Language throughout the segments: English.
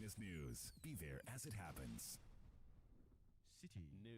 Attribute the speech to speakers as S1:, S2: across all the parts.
S1: Eyewitness News. Be there as it happens.
S2: City News.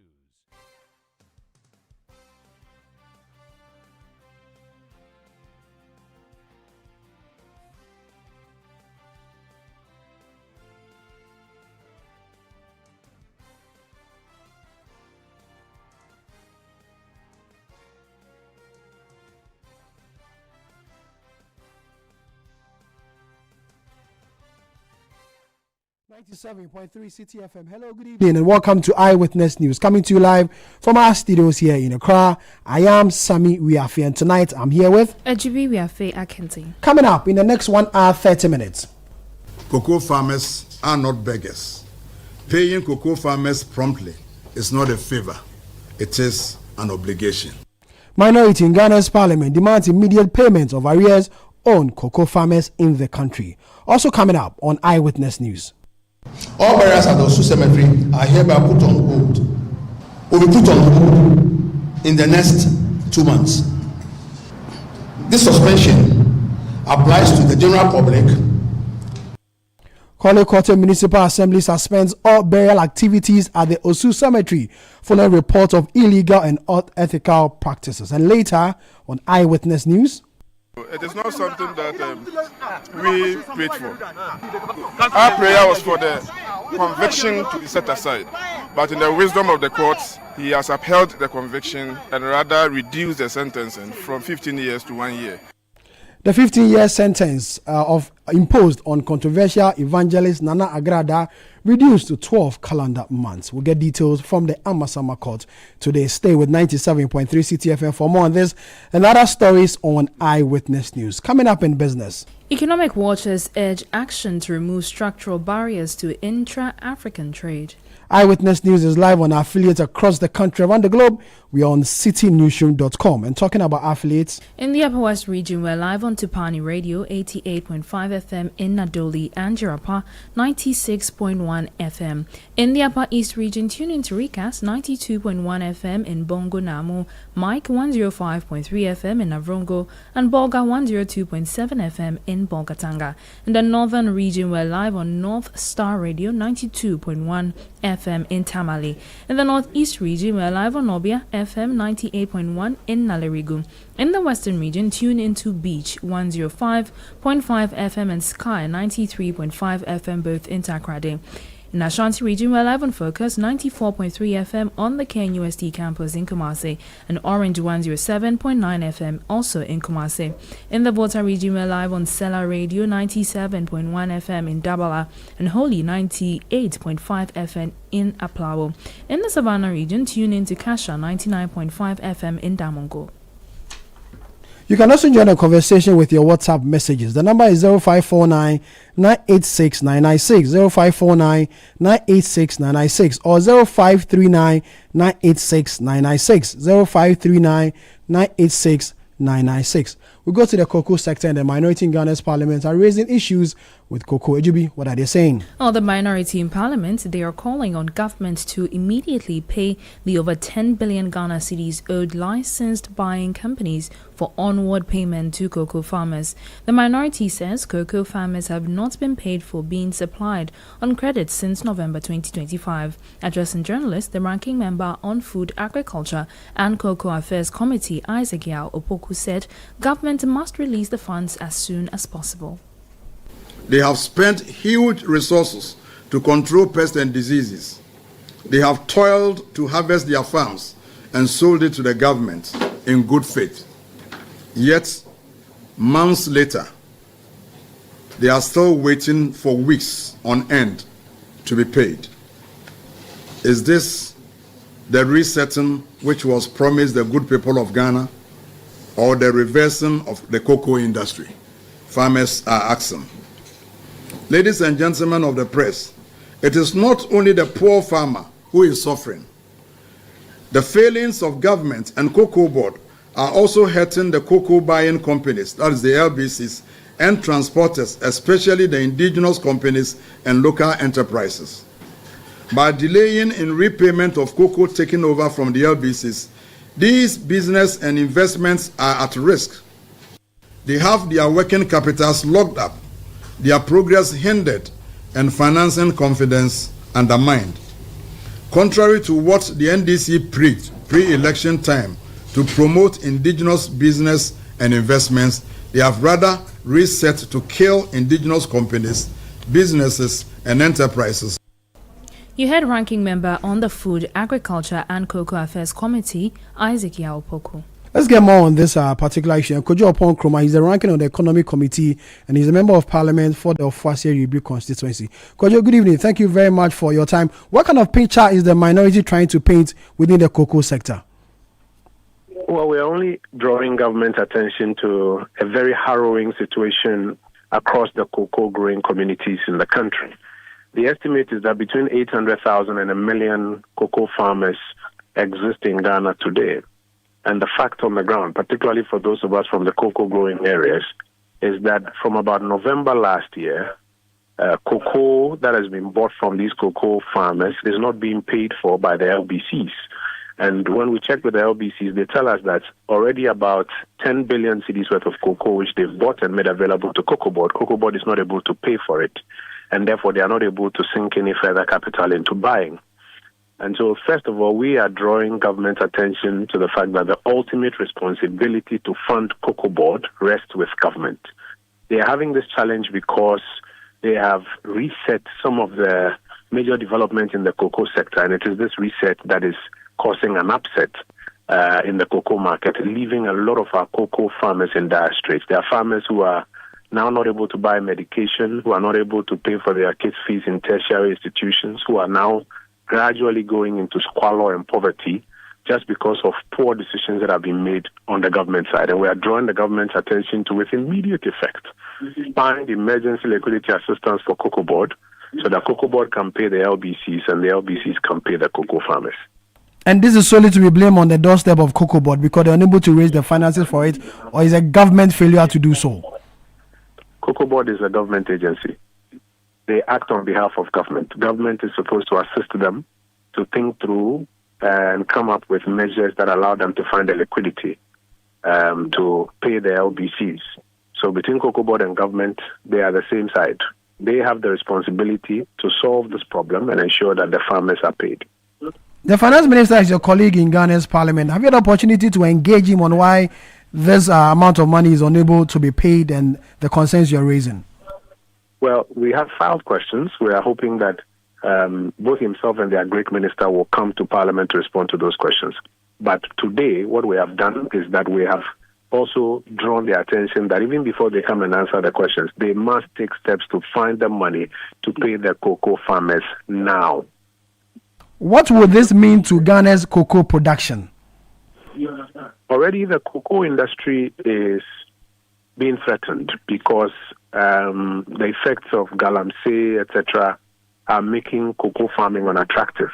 S3: .3 City FM. Hello, good evening, and welcome to Eyewitness News, coming to you live from our studios here in Accra. I am Sammy Wiafe, and tonight I'm here with
S4: Ajibi Wiafe Akinti.
S3: Coming up in the next 1 hour 30 minutes.
S5: Cocoa farmers are not beggars. Paying cocoa farmers promptly is not a favor, it is an obligation.
S3: Minority in Ghana's parliament demands immediate payment of arrears on cocoa farmers in the country. Also coming up on Eyewitness News.
S6: All barriers at the Osu Cemetery are hereby put on hold. Will be put on hold in the next 2 months. This suspension applies to the general public.
S3: Korle Quarter Municipal Assembly suspends all burial activities at the Osu Cemetery following reports of illegal and unethical practices. And later on Eyewitness News.
S7: It is not something that we prayed for. Our prayer was for the conviction to be set aside. But in the wisdom of the courts, he has upheld the conviction and rather reduced the sentencing from 15 years to 1 year.
S3: The 15-year sentence imposed on controversial evangelist Nana Agrada reduced to 12 calendar months. We'll get details from the Amasama Court today. Stay with 97.3 CTFM for more on this and other stories on Eyewitness News. Coming up in business.
S4: Economic watchers urge action to remove structural barriers to intra-African trade.
S3: Eyewitness News is live on our affiliates across the country, around the globe. We are on citynewsroom.com. And talking about affiliates.
S4: In the Upper West region, we're live on Tupani Radio, 88.5 FM in Nadoli and Jirapa, 96.1 FM. In the Upper East region, tune in to Recast, 92.1 FM in Bongo Namu, Mike 105.3 FM in Navrongo, and Bolga 102.7 FM in Bolgatanga. In the Northern region, we're live on North Star Radio, 92.1 FM in Tamale. In the Northeast region, we're live on Obia FM 98.1 in Nalerigu. In the Western region, tune into Beach 105.5 FM and Sky 93.5 FM both in Takrade. In Ashanti region, we're live on Focus 94.3 FM on the KNUST campus in Kumasi and Orange 107.9 FM also in Kumasi. In the Volta region, we're live on Sela Radio 97.1 FM in Dabala and Holy 98.5 FM in Aplawo. In the Savannah region, tune in to Kasha 99.5 FM in Damongo.
S3: You can also join a conversation with your WhatsApp messages. The number is 0549 986 996, 0549 986 996, or 0539 986 996, 0539 986 996. We go to the cocoa sector, and the minority in Ghana's parliament are raising issues with cocoa. Ejubi, what are they saying?
S4: The minority in parliament, they are calling on government to immediately pay the over 10 billion Ghana cedis owed licensed buying companies for onward payment to cocoa farmers. The minority says cocoa farmers have not been paid for being supplied on credit since November 2025. Addressing journalists, the ranking member on Food, Agriculture and Cocoa Affairs Committee, Isaac Yao Opoku, said government must release the funds as soon as possible.
S5: They have spent huge resources to control pests and diseases. They have toiled to harvest their farms and sold it to the government in good faith. Yet, months later, they are still waiting for weeks on end to be paid. Is this the resetting which was promised the good people of Ghana, or the reversing of the cocoa industry? Farmers are asking. Ladies and gentlemen of the press, it is not only the poor farmer who is suffering. The failings of government and cocoa board are also hurting the cocoa buying companies, that is the LBCs, and transporters, especially the indigenous companies and local enterprises. By delaying in repayment of cocoa taken over from the LBCs, these business and investments are at risk. They have their working capitals locked up, their progress hindered, and financing confidence undermined. Contrary to what the NDC preached pre-election time to promote indigenous business and investments, they have rather reset to kill indigenous companies, businesses, and enterprises.
S4: You heard Ranking Member on the Food, Agriculture and Cocoa Affairs Committee, Isaac Yaopoko.
S3: Let's get more on this particular issue. Kojo Opon Kroma, he's the ranking on the Economic Committee and he's a member of Parliament for the Ofuase Ribi constituency. Kojo, good evening. Thank you very much for your time. What kind of picture is the minority trying to paint within the cocoa sector?
S8: Well, we're only drawing government attention to a very harrowing situation across the cocoa growing communities in the country. The estimate is that between 800,000 and 1 million cocoa farmers exist in Ghana today. And the fact on the ground, particularly for those of us from the cocoa growing areas, is that from about November last year, cocoa that has been bought from these cocoa farmers is not being paid for by the LBCs. And when we check with the LBCs, they tell us that already about 10 billion cedis worth of cocoa, which they've bought and made available to Cocoa Board is not able to pay for it. And therefore, they are not able to sink any further capital into buying. And so, first of all, we are drawing government attention to the fact that the ultimate responsibility to fund Cocoa Board rests with government. They are having this challenge because they have reset some of the major development in the cocoa sector, and it is this reset that is causing an upset in the cocoa market, leaving a lot of our cocoa farmers in dire straits. There are farmers who are now not able to buy medication, who are not able to pay for their kids' fees in tertiary institutions, who are now gradually going into squalor and poverty just because of poor decisions that have been made on the government side. And we are drawing the government's attention to, with immediate effect, find emergency liquidity assistance for Cocoa Board so that Cocoa Board can pay the LBCs and the LBCs can pay the cocoa farmers.
S3: And this is solely to be blamed on the doorstep of Cocoa Board because they're unable to raise the finances for it, or is a government failure to do so?
S8: Cocoa Board is a government agency. They act on behalf of government. Government is supposed to assist them to think through and come up with measures that allow them to find the liquidity to pay the LBCs. So between Cocoa Board and government, they are the same side. They have the responsibility to solve this problem and ensure that the farmers are paid.
S3: The finance minister is your colleague in Ghana's parliament. Have you had the opportunity to engage him on why this amount of money is unable to be paid and the concerns you're raising?
S8: Well, we have filed questions. We are hoping that both himself and the Agric Minister will come to Parliament to respond to those questions. But today, what we have done is that we have also drawn their attention that even before they come and answer the questions, they must take steps to find the money to pay the cocoa farmers now.
S3: What would this mean to Ghana's cocoa production?
S8: Already the cocoa industry is being threatened because the effects of galamsey, etc., are making cocoa farming unattractive.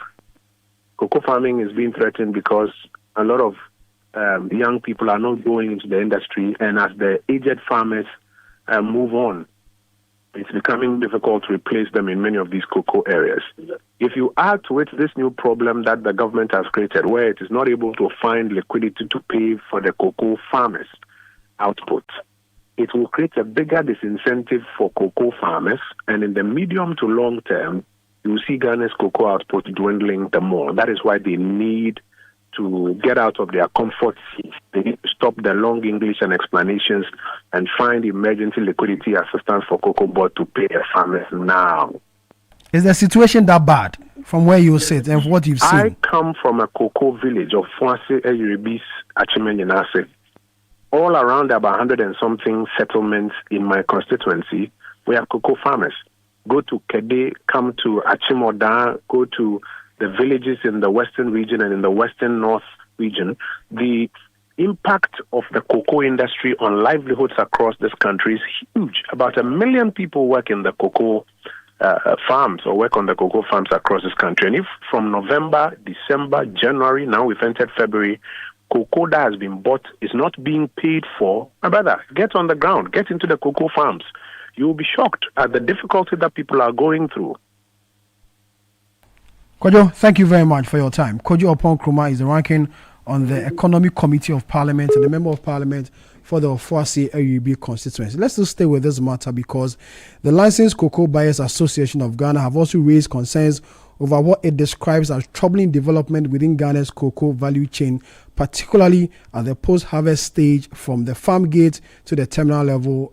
S8: Cocoa farming is being threatened because a lot of young people are not going into the industry, and as the aged farmers move on, it's becoming difficult to replace them in many of these cocoa areas. If you add to it this new problem that the government has created, where it is not able to find liquidity to pay for the cocoa farmers' output, it will create a bigger disincentive for cocoa farmers, and in the medium to long term, you will see Ghana's cocoa output dwindling the more. That is why they need to get out of their comfort seat. They need to stop the long English and explanations and find emergency liquidity assistance for Cocoa Board to pay the farmers now.
S3: Is the situation that bad from where you sit and what you've seen?
S8: I come from a cocoa village of Fuase Eyiribis Achimenyenase. All around about 100 and something settlements in my constituency, we have cocoa farmers. Go to Kede, come to Achimoda, go to the villages in the western region and in the western north region. The impact of the cocoa industry on livelihoods across this country is huge. About 1 million people work in the cocoa farms or work on the cocoa farms across this country. And if from November, December, January, now we've entered February, cocoa that has been bought is not being paid for, my brother, get on the ground, get into the cocoa farms. You will be shocked at the difficulty that people are going through.
S3: Kojo, thank you very much for your time. Kojo Opon Kroma is the ranking on the Economic Committee of Parliament and the Member of Parliament for the Ofuasi AUB constituency. Let's just stay with this matter because the Licensed Cocoa Buyers Association of Ghana have also raised concerns over what it describes as troubling development within Ghana's cocoa value chain, particularly at the post-harvest stage from the farm gate to the terminal level,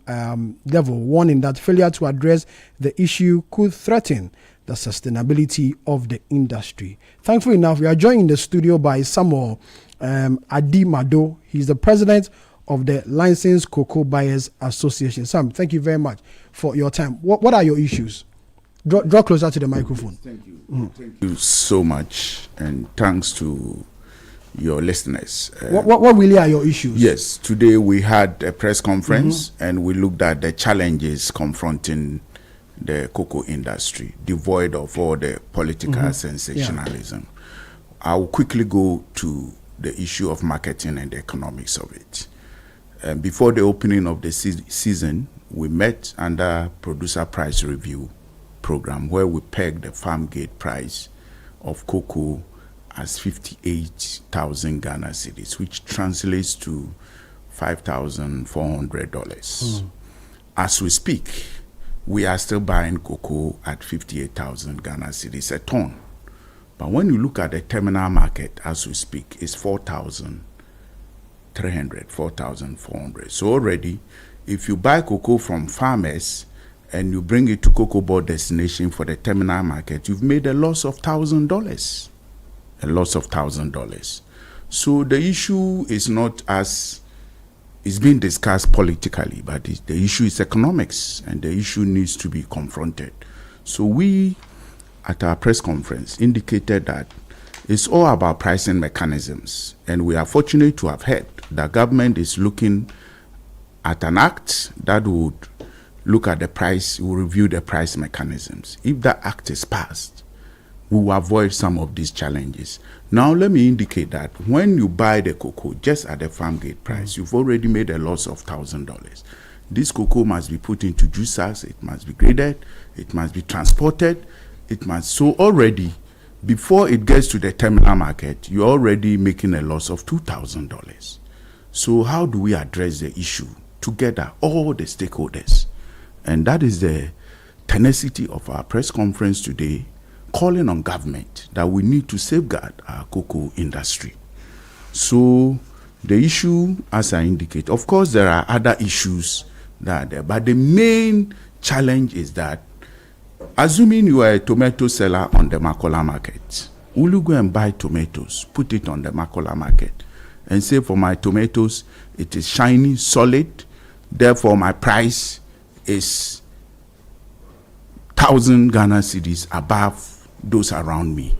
S3: warning that failure to address the issue could threaten the sustainability of the industry. Thankfully enough, we are joined in the studio by Samuel Adimado. He's the president of the Licensed Cocoa Buyers Association. Sam, thank you very much for your time. What are your issues? Draw closer to the microphone.
S9: Thank you. Thank you so much, and thanks to your listeners.
S3: What really are your issues?
S9: Yes, today we had a press conference and we looked at the challenges confronting the cocoa industry, devoid of all the political sensationalism. I'll quickly go to the issue of marketing and the economics of it. Before the opening of the season, we met under producer price review program where we pegged the farm gate price of cocoa as 58,000 Ghana cedis, which translates to $5,400. As we speak, we are still buying cocoa at 58,000 Ghana cedis a ton. But when you look at the terminal market as we speak, it's 4,300, 4,400. So already, if you buy cocoa from farmers and you bring it to cocoa board destination for the terminal market, you've made a loss of $1,000. A loss of $1,000. So the issue is not as it's being discussed politically, but the issue is economics, and the issue needs to be confronted. So we, at our press conference, indicated that it's all about pricing mechanisms, and we are fortunate to have heard that government is looking at an act that would look at the price, will review the price mechanisms. If that act is passed, we will avoid some of these challenges. Now, let me indicate that when you buy the cocoa just at the farm gate price, you've already made a loss of $1,000. This cocoa must be put into juicers, it must be graded, it must be transported, it must. So already, before it gets to the terminal market, you're already making a loss of $2,000. So how do we address the issue together, all the stakeholders? And that is the tenacity of our press conference today, calling on government that we need to safeguard our cocoa industry. So the issue, as I indicate, of course there are other issues that are there, but the main challenge is that, assuming you are a tomato seller on the Makola market, will you go and buy tomatoes, put it on the Makola market, and say, for my tomatoes, it is shiny, solid, therefore my price is 1,000 Ghana cedis above those around me.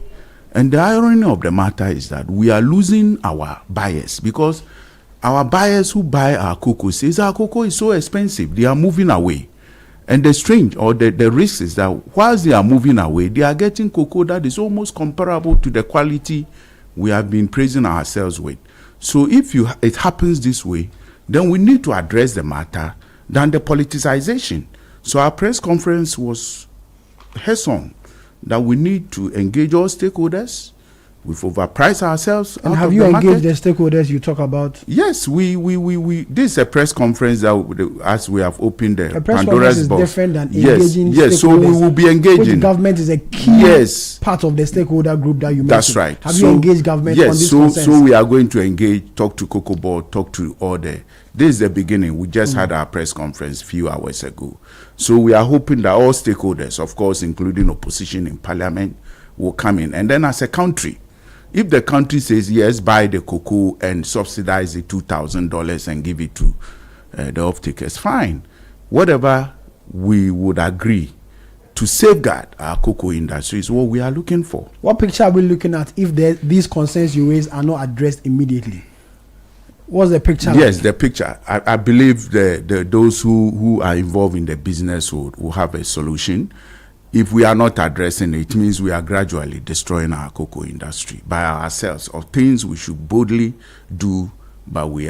S9: And the irony of the matter is that we are losing our buyers, because our buyers who buy our cocoa says our cocoa is so expensive, they are moving away. And the strange or the risk is that whilst they are moving away, they are getting cocoa that is almost comparable to the quality we have been praising ourselves with. So if it happens this way, then we need to address the matter than the politicization. So our press conference was head-on that we need to engage all stakeholders. We've overpriced ourselves.
S3: And have you engaged the stakeholders you talk about?
S9: Yes, we this is a press conference that as we have opened the Pandora's box.
S3: Is different than engaging stakeholders.
S9: Yes, so we will be engaging.
S3: Which government is a key part of the stakeholder group that you mentioned.
S9: That's right.
S3: Have you engaged government on this concerns?
S9: So we are going to engage, talk to Cocoa Board, talk to all the. This is the beginning. We just had our press conference a few hours ago. So we are hoping that all stakeholders, of course, including opposition in parliament, will come in. And then as a country, if the country says, yes, buy the cocoa and subsidize the $2,000 and give it to the off-takers, fine. Whatever we would agree to safeguard our cocoa industry is what we are looking for.
S3: What picture are we looking at if these concerns you raise are not addressed immediately? What's the picture?
S9: Yes, the picture. I believe those who are involved in the business will have a solution. If we are not addressing it, it means we are gradually destroying our cocoa industry by ourselves, or things we should boldly do, but we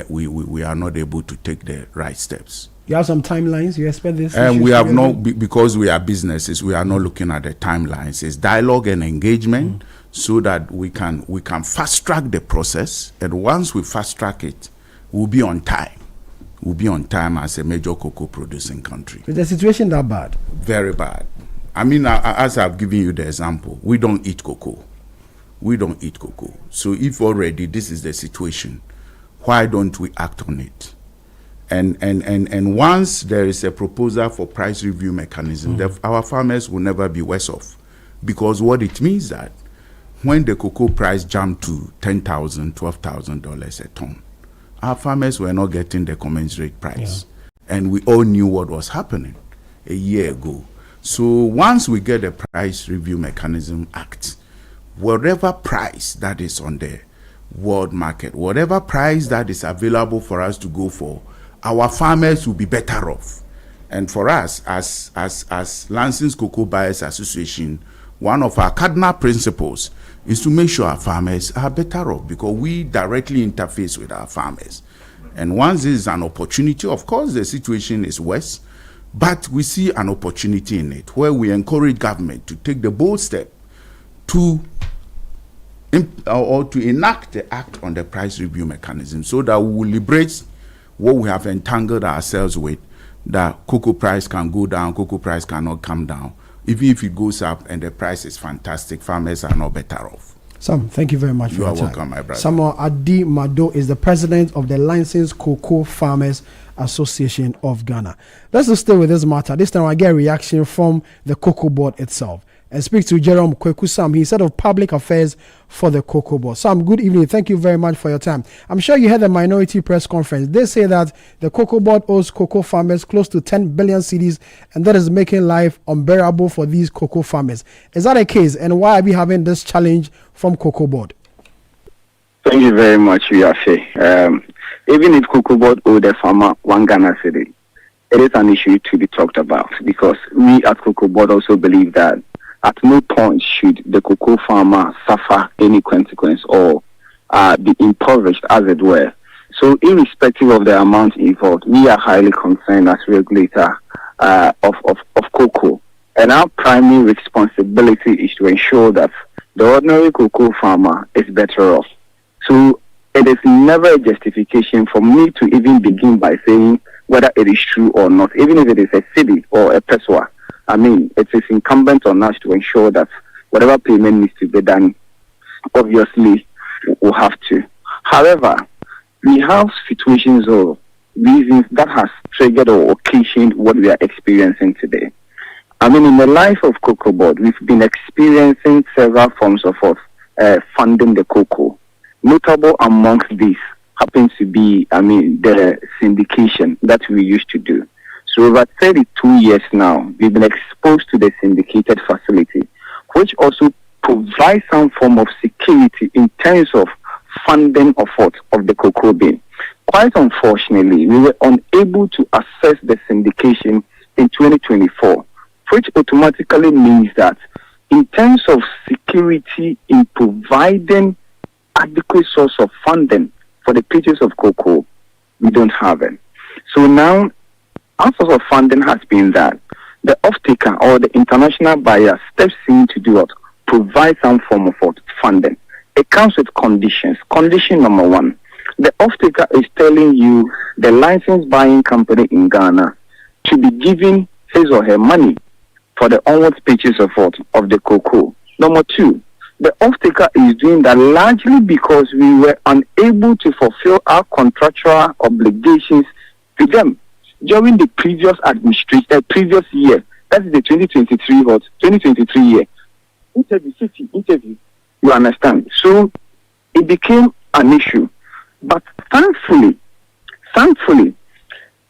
S9: are not able to take the right steps.
S3: You have some timelines? You expect this?
S9: We have not, because we are businesses, we are not looking at the timelines. It's dialogue and engagement. so that we can fast track the process. And once we fast track it, we'll be on time. We'll be on time as a major cocoa producing country.
S3: Is the situation that bad?
S9: Very bad. I mean, as I've given you the example, we don't eat cocoa. We don't eat cocoa. So if already this is the situation, why don't we act on it? And once there is a proposal for price review mechanism, our farmers will never be worse off. Because what it means that when the cocoa price jumped to $10,000, $12,000 a ton, our farmers were not getting the commensurate price. Yeah. And we all knew what was happening a year ago. So once we get the price review mechanism act, whatever price that is on the world market, whatever price that is available for us to go for, our farmers will be better off. And for us, as Lansing's Cocoa Buyers Association, one of our cardinal principles is to make sure our farmers are better off, because we directly interface with our farmers. And once there is an opportunity, of course the situation is worse, but we see an opportunity in it where we encourage government to take the bold step to enact the act on the price review mechanism, so that we will liberate what we have entangled ourselves with, that cocoa price can go down, cocoa price cannot come down. Even if it goes up and the price is fantastic, farmers are not better off.
S3: Sam, thank you very much for your time.
S9: You are welcome, my brother.
S3: Samuel Adi Mado is the president of the Lansing's Cocoa Farmers Association of Ghana. Let's just stay with this matter. This time I get a reaction from the Cocoa Board itself. And speak to Jerome Kweku Sam. He's head of public affairs for the Cocoa Board. Sam, good evening. Thank you very much for your time. I'm sure you had the minority press conference. They say that the Cocoa Board owes cocoa farmers close to 10 billion cedis, and that is making life unbearable for these cocoa farmers. Is that a case? And why are we having this challenge from Cocoa Board?
S10: Thank you very much, Yafe. Even if Cocoa Board owed the farmer 1 Ghana cedi, it is an issue to be talked about, because we at Cocoa Board also believe that at no point should the cocoa farmer suffer any consequence or be impoverished, as it were. So irrespective of the amount involved, we are highly concerned as regulator of cocoa. And our primary responsibility is to ensure that the ordinary cocoa farmer is better off. So it is never a justification for me to even begin by saying whether it is true or not, even if it is a cedi or a peswa. I mean, it is incumbent on us to ensure that whatever payment needs to be done, obviously, we'll have to. However, we have situations or reasons that has triggered or occasioned what we are experiencing today. I mean, in the life of Cocoa Board, we've been experiencing several forms of funding the cocoa. Notable amongst these happens to be, the syndication that we used to do. So over 32 years now, we've been exposed to the syndicated facility, which also provides some form of security in terms of funding of the cocoa bean. Quite unfortunately, we were unable to access the syndication in 2024, which automatically means that in terms of security in providing adequate source of funding for the purchase of cocoa, we don't have it. So now, our source of funding has been that the off-taker or the international buyer steps in to do what? Provide some form of funding. It comes with conditions. Condition number 1, the off-taker is telling you, the licensed buying company in Ghana, to be giving his or her money for the onward purchase of the cocoa. Number 2, the off-taker is doing that largely because we were unable to fulfill our contractual obligations to them during the previous previous year. That's the 2023 year. Interview. You understand? So it became an issue. But thankfully,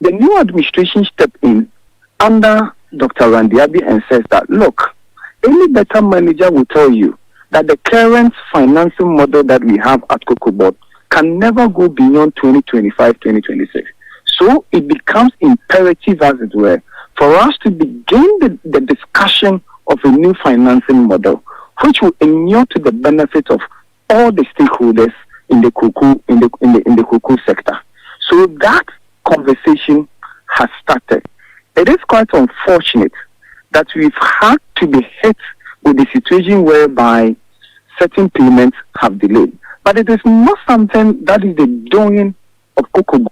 S10: the new administration stepped in under Dr. Randiabi and says that, look, any better manager will tell you that the current financing model that we have at Cocoa Board can never go beyond 2025, 2026. So it becomes imperative, as it were, for us to begin the discussion of a new financing model, which will inure to the benefit of all the stakeholders in the cocoa sector. So that conversation has started. It is quite unfortunate that we've had to be hit with the situation whereby certain payments have delayed. But it is not something that is the doing of COCOBOD,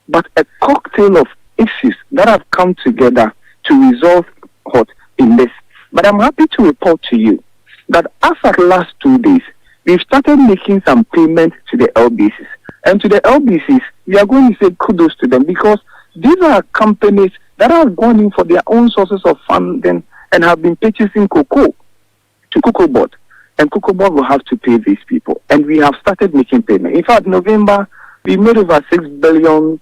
S10: but a cocktail of issues that have come together to resolve what in this. But I'm happy to report to you that as at last 2 days, we've started making some payments to the LBCs. And to the LBCs, we are going to say kudos to them, because these are companies that have gone in for their own sources of funding and have been purchasing cocoa to COCOBOD. And COCOBOD will have to pay these people. And we have started making payment. In fact, November, we made over 6 billion.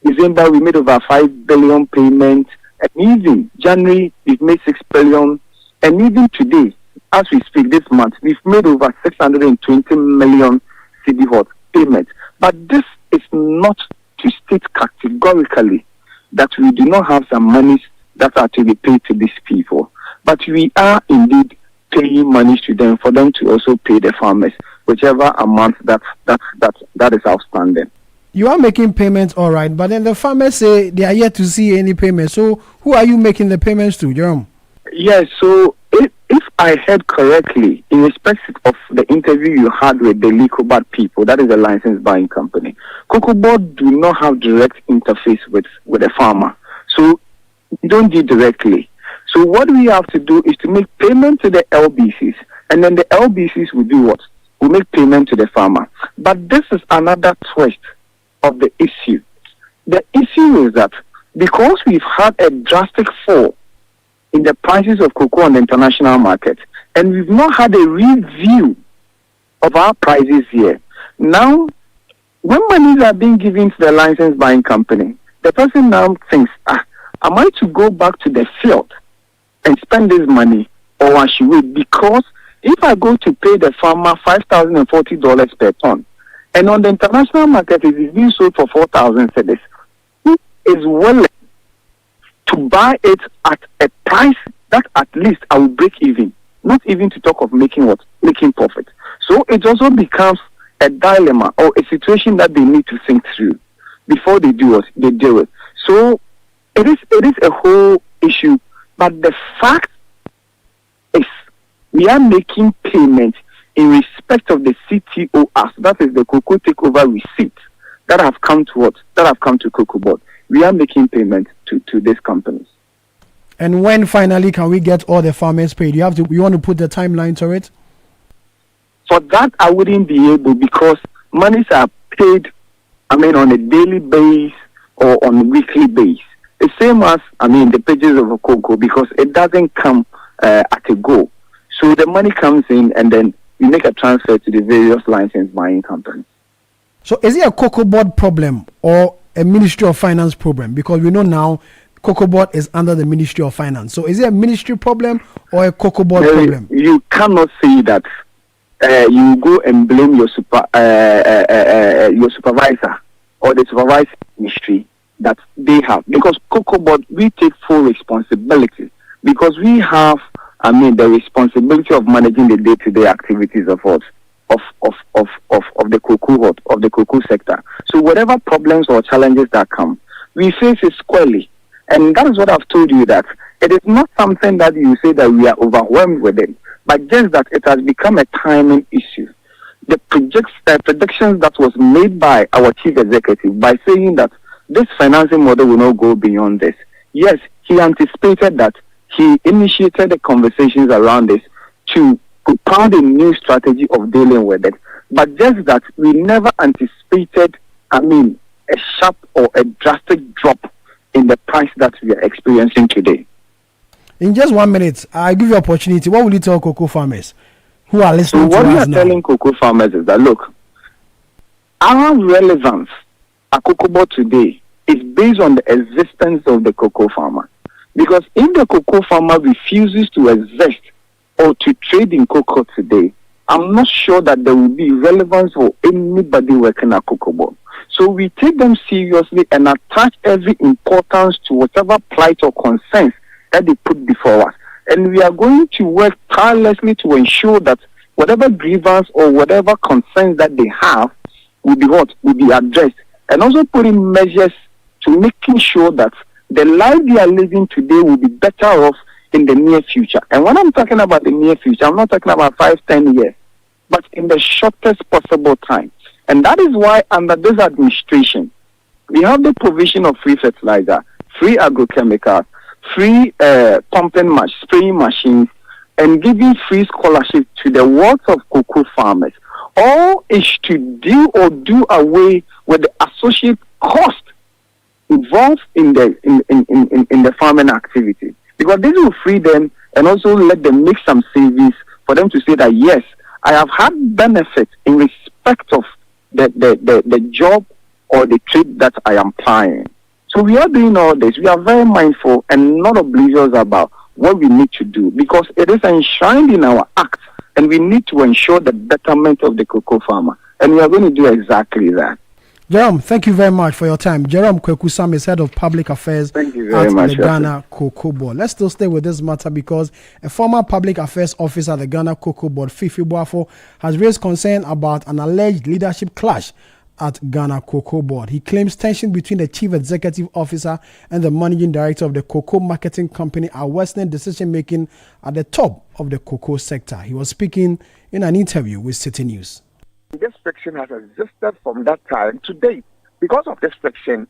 S10: December, we made over 5 billion payments. And even January, we've made 6 billion. And even today, as we speak this month, we've made over 620 million CD hot payments. But this is not to state categorically that we do not have some monies that are to be paid to these people. But we are indeed paying money to them for them to also pay the farmers, whichever amount that is outstanding.
S3: You are making payments, all right, but then the farmers say they are yet to see any payments. So who are you making the payments to, Jerome?
S10: Yes, so if I heard correctly, in respect of the interview you had with the COCOBOD people, that is a licensed buying company, COCOBOD do not have direct interface with the farmer. So we don't deal directly. So what we have to do is to make payment to the LBCs, and then the LBCs will do what? Will make payment to the farmer. But this is another twist of the issue. The issue is that because we've had a drastic fall in the prices of cocoa on the international market, and we've not had a review of our prices here. Now, when monies are being given to the licensed buying company, the person now thinks, am I to go back to the field and spend this money, or I should wait? Because if I go to pay the farmer $5,040 per ton, and on the international market it is being sold for 4,000 cedis, who is willing to buy it at a price that at least I will break even, not even to talk of making profit? So it also becomes a dilemma or a situation that they need to think through before they do what they do it. So it is a whole issue. But the fact is, we are making payments in respect of the CTORs, that is the cocoa takeover receipt, that have come to what? That have come to COCOBOD. We are making payments to these companies.
S3: And when finally can we get all the farmers paid? You want to put the timeline to it?
S10: For that, I wouldn't be able, because monies are paid, on a daily basis or on a weekly basis. The same as, the pages of a cocoa, because it doesn't come at a go. So the money comes in and then we make a transfer to the various licensed buying companies.
S3: So is it a COCOBOD problem or a Ministry of Finance problem? Because we know now COCOBOD is under the Ministry of Finance. So is it a ministry problem or a COCOBOD problem?
S10: You cannot say that you go and blame your supervisor or the supervising ministry that they have, because COCOBOD, we take full responsibility, because we have the responsibility of managing the day-to-day activities of the cocoa sector. So whatever problems or challenges that come, we face it squarely. And that is what I've told you, that it is not something that you say that we are overwhelmed with it, but just that it has become a timing issue. The predictions that was made by our chief executive by saying that this financing model will not go beyond this. Yes, he anticipated that. He initiated the conversations around this to propound a new strategy of dealing with it. But just that we never anticipated, a sharp or a drastic drop in the price that we are experiencing today.
S3: In just 1 minute, I give you opportunity. What will you tell cocoa farmers who are listening to us now?
S10: What we are telling cocoa farmers is that, look, our relevance at COCOBOD today is based on the existence of the cocoa farmer. Because if the cocoa farmer refuses to exist or to trade in cocoa today, I'm not sure that there will be relevance for anybody working at COCOBOD. So we take them seriously and attach every importance to whatever plight or concerns that they put before us. And we are going to work tirelessly to ensure that whatever grievance or whatever concerns that they have will be addressed. And also putting measures to making sure that the life they are living today will be better off in the near future. And when I'm talking about the near future, I'm not talking about 5-10 years. but in the shortest possible time. And that is why under this administration, we have the provision of free fertilizer, free agrochemicals, free spraying machines, and giving free scholarships to the world's of cocoa farmers. All is to do away with the associate cost involved in the farming activity, because this will free them and also let them make some savings for them to say that yes, I have had benefit in respect of the job or the trade that I am plying. So we are doing all this. We are very mindful and not oblivious about what we need to do, because it is enshrined in our act, and we need to ensure the betterment of the cocoa farmer, and we are going to do exactly that.
S3: Jerome, thank you very much for your time. Jerome Kwekusam is head of public affairs at the Ghana Cocoa Board. Let's still stay with this matter, because a former public affairs officer at the Ghana Cocoa Board, Fifi Boafo, has raised concern about an alleged leadership clash at Ghana Cocoa Board. He claims tension between the chief executive officer and the managing director of the cocoa marketing company are worsening decision-making at the top of the cocoa sector. He was speaking in an interview with City News.
S11: This friction has existed from that time to date. Because of this friction,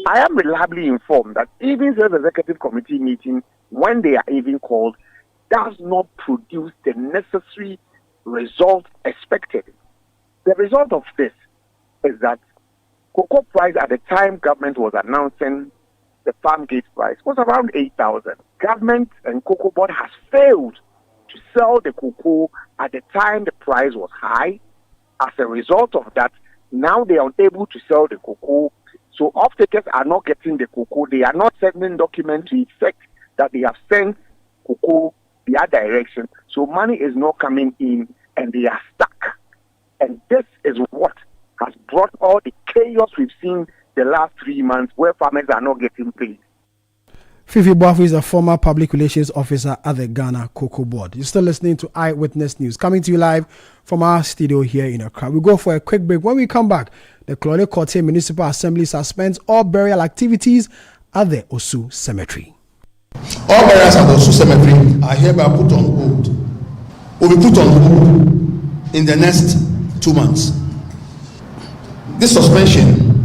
S11: I am reliably informed that even the executive committee meeting, when they are even called, does not produce the necessary result expected. The result of this is that cocoa price at the time government was announcing the farm gate price was around 8,000. Government and Cocoa Board has failed to sell the cocoa at the time the price was high. As a result of that, now they are unable to sell the cocoa. So off-takers are not getting the cocoa. They are not sending documents to effect that they have sent cocoa the other direction. So money is not coming in and they are stuck. And this is what has brought all the chaos we've seen the last 3 months, where farmers are not getting paid.
S3: Fifi Boafo is a former public relations officer at the Ghana Cocoa Board. You're still listening to Eyewitness News, coming to you live from our studio here in Accra. We go for a quick break. When we come back, the Claude Cote Municipal Assembly suspends all burial activities at the Osu Cemetery.
S6: All burials at the Osu Cemetery are hereby put on hold. Will be put on hold in the next 2 months. This suspension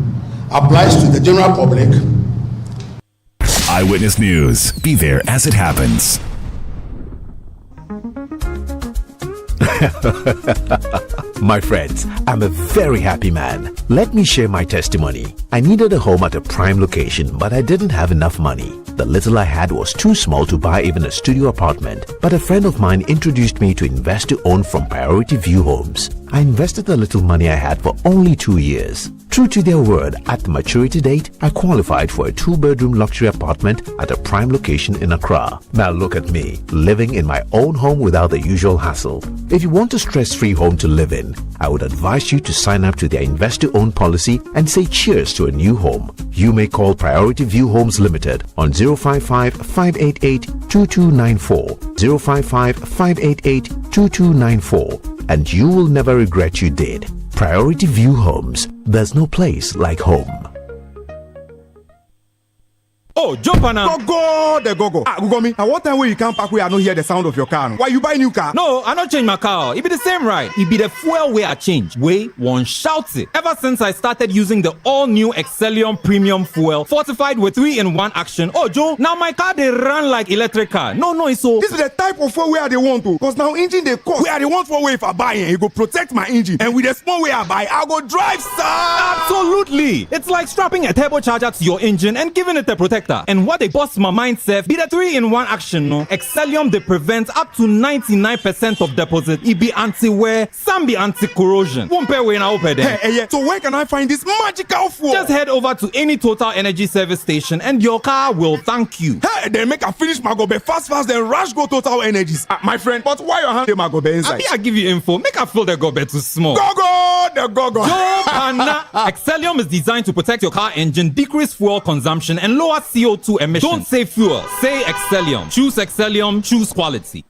S6: applies to the general public.
S1: Eyewitness News. Be there as it happens.
S12: My friends, I'm a very happy man. Let me share my testimony. I needed a home at a prime location, but I didn't have enough money. The little I had was too small to buy even a studio apartment, but a friend of mine introduced me to invest to own from Priority View Homes. I invested the little money I had for only 2 years. True to their word, at the maturity date, I qualified for a 2-bedroom luxury apartment at a prime location in Accra. Now look at me, living in my own home without the usual hassle. If you want a stress-free home to live in, I would advise you to sign up to their invest-to-own policy and say cheers to a new home. You may call Priority View Homes Limited on 055-588-2294, 055-588-2294, and you will never regret you did. Priority View Homes. There's no place like home.
S13: Oh, jump on now. Go, the go. Ah, go me. At what time when you come back, we are not hear the sound of your car. Why you buy new car? No, I not change my car. It be the same ride. It be the fuel way I change. Way one shouts it. Ever since I started using the all-new Excellium Premium Fuel, fortified with 3-in-1 action. Oh, Joe, now my car they run like electric car. No, it's so. This is the type of fuel where they want to. Cause now engine they cost. Where they want for way if I buy it, it go protect my engine. And with the small way I buy, I go drive, sir. Absolutely. It's like strapping a turbocharger to your engine and giving it a protector. And what they bust my mind said be the 3-in-1 action. No, Excellium they prevent up to 99% of deposit. It be anti-wear, some be anti-corrosion. Won't pay when I open them. Hey, so where can I find this magical fuel? Just head over to any Total Energy service station and your car will thank you. Hey, then make a finish Magobe fast then rush go Total Energies. My friend, but why you hand the Magobe inside? I give you info. Make a feel the Gobe too small. The Gogo. Excellium is designed to protect your car engine, decrease fuel consumption, and lower CO2 emissions. Don't say fuel, say Excellium. Choose Excellium, choose quality.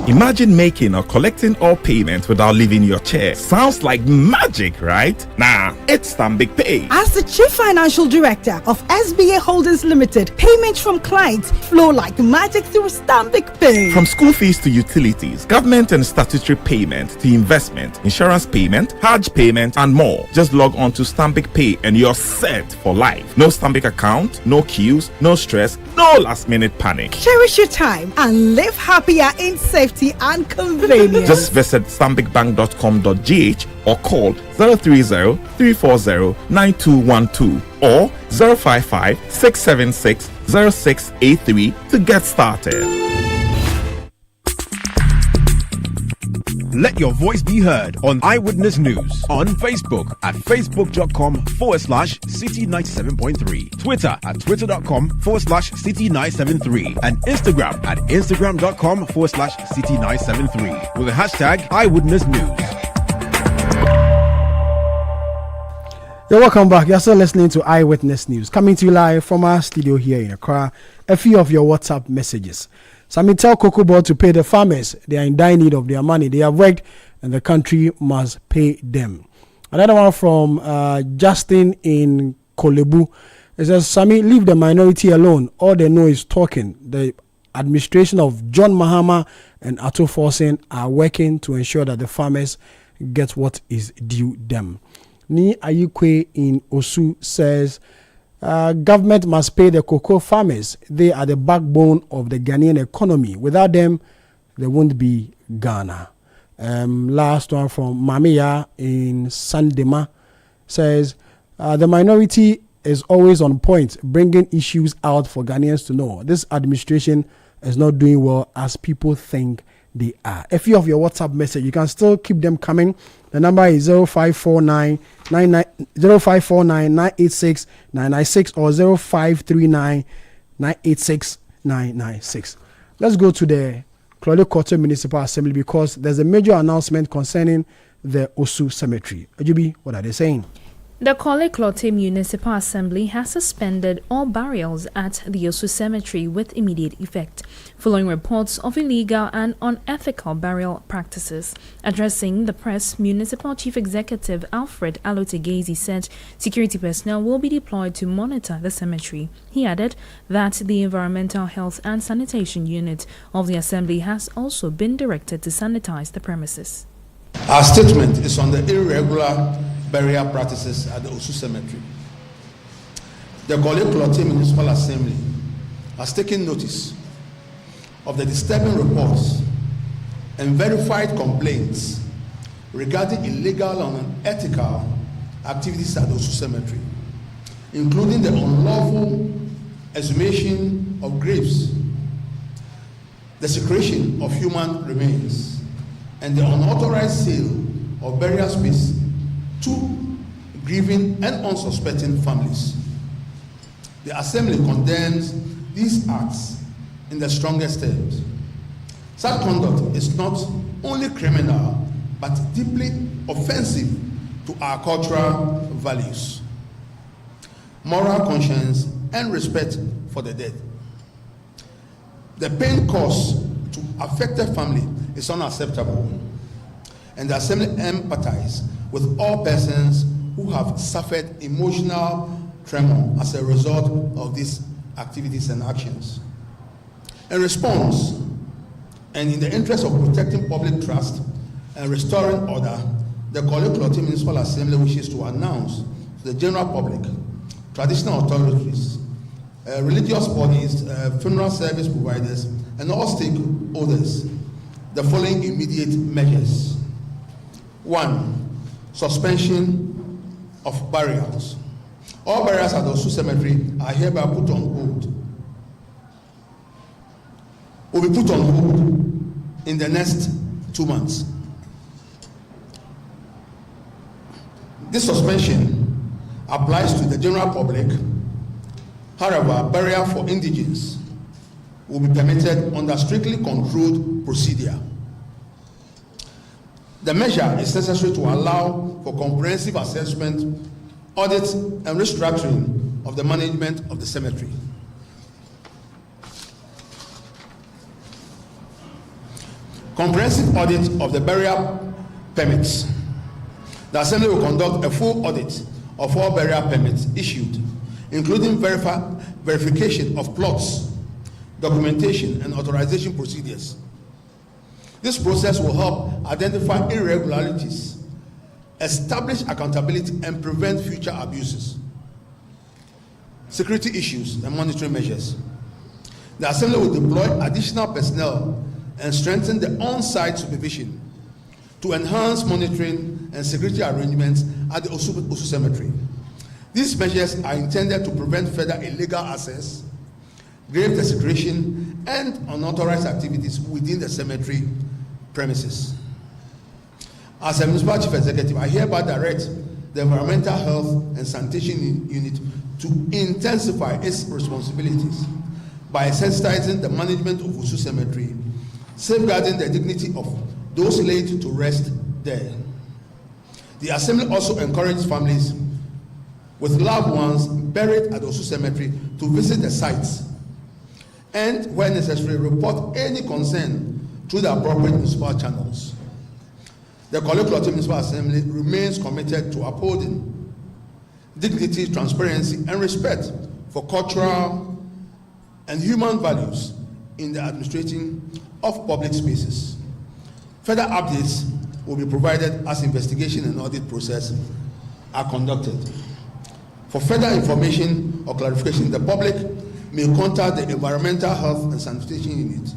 S14: Imagine making or collecting all payments without leaving your chair. Sounds like magic, right? Nah, it's Stanbic Pay.
S15: As the Chief Financial Director of SBA Holdings Limited, payments from clients flow like magic through Stanbic Pay.
S14: From school fees to utilities, government and statutory payment to investment, insurance payment, Hajj payment, and more. Just log on to Stanbic Pay and you're set for life. No Stanbic account, no queues, no stress, no last-minute panic.
S15: Cherish your time and live happier in safety and convenience.
S14: Just visit stanbicbank.com.gh or call 030-340-9212 or 055-676-0683 to get started.
S16: Let your voice be heard on Eyewitness News on Facebook at facebook.com/City97.3, Twitter at twitter.com/City973, and Instagram at instagram.com/City973 with the hashtag Eyewitness News.
S3: You're welcome back. You're still listening to Eyewitness News, coming to you live from our studio here in Accra. A few of your WhatsApp messages. Some tell Cocoa Board to pay the farmers. They are in dire need of their money. They have worked and the country must pay them. Another one from Justin in Kolebu. It says, Sami, leave the minority alone. All they know is talking. The administration of John Mahama and Ato Forsen are working to ensure that the farmers get what is due them. Ni Ayukwe in Osu says, government must pay the cocoa farmers. They are the backbone of the Ghanaian economy. Without them, there won't be Ghana. Last one from Mamiya in Sandema says, the minority is always on point, bringing issues out for Ghanaians to know. This administration is not doing well as people think they are. A few of your WhatsApp message, you can still keep them coming. The number is 0549 986 996 or 0539 986 996. Let's go to the Claudio Quarter Municipal Assembly because there's a major announcement concerning the Osu Cemetery. Ajubi, what are they saying?
S4: The Kole Klote Municipal Assembly has suspended all burials at the Osu Cemetery with immediate effect, following reports of illegal and unethical burial practices. Addressing the press, Municipal Chief Executive Alfred Alotegezi said security personnel will be deployed to monitor the cemetery. He added that the Environmental Health and Sanitation Unit of the Assembly has also been directed to sanitize the premises.
S6: Our statement is on the irregular burial practices at the Osu Cemetery. The Kole Klote Municipal Assembly has taken notice of the disturbing reports and verified complaints regarding illegal and unethical activities at the Osu Cemetery, including the unlawful exhumation of graves, the secretion of human remains, and the unauthorized sale of burial space to grieving and unsuspecting families. The Assembly condemns these acts in the strongest terms. Such conduct is not only criminal, but deeply offensive to our cultural values, moral conscience, and respect for the dead. The pain caused to affected family is unacceptable, and the Assembly empathizes with all persons who have suffered emotional tremor as a result of these activities and actions. In response, and in the interest of protecting public trust and restoring order, the Kole Klote Municipal Assembly wishes to announce to the general public, traditional authorities, religious bodies, funeral service providers, and all stakeholders the following immediate measures. 1. Suspension of burials. All burials at the Osu Cemetery are hereby put on hold. Will be put on hold in the next 2 months. This suspension applies to the general public. However, burial for indigents will be permitted under strictly controlled procedure. The measure is necessary to allow for comprehensive assessment, audit, and restructuring of the management of the cemetery. Comprehensive audit of the burial permits. The Assembly will conduct a full audit of all burial permits issued, including verification of plots, documentation, and authorization procedures. This process will help identify irregularities, establish accountability, and prevent future abuses. Security issues and monitoring measures. The Assembly will deploy additional personnel and strengthen the on-site supervision to enhance monitoring and security arrangements at the Osu Cemetery. These measures are intended to prevent further illegal access, grave desecration, and unauthorized activities within the cemetery premises. As a municipal chief executive, I hereby direct the Environmental Health and Sanitation Unit to intensify its responsibilities by sensitizing the management of Osu Cemetery, safeguarding the dignity of those laid to rest there. The Assembly also encourages families with loved ones buried at Osu Cemetery to visit the sites and, where necessary, report any concern through the appropriate municipal channels. The Koleklote Municipal Assembly remains committed to upholding dignity, transparency, and respect for cultural and human values in the administration of public spaces. Further updates will be provided as investigation and audit process are conducted. For further information or clarification, the public may contact the Environmental Health and Sanitation Unit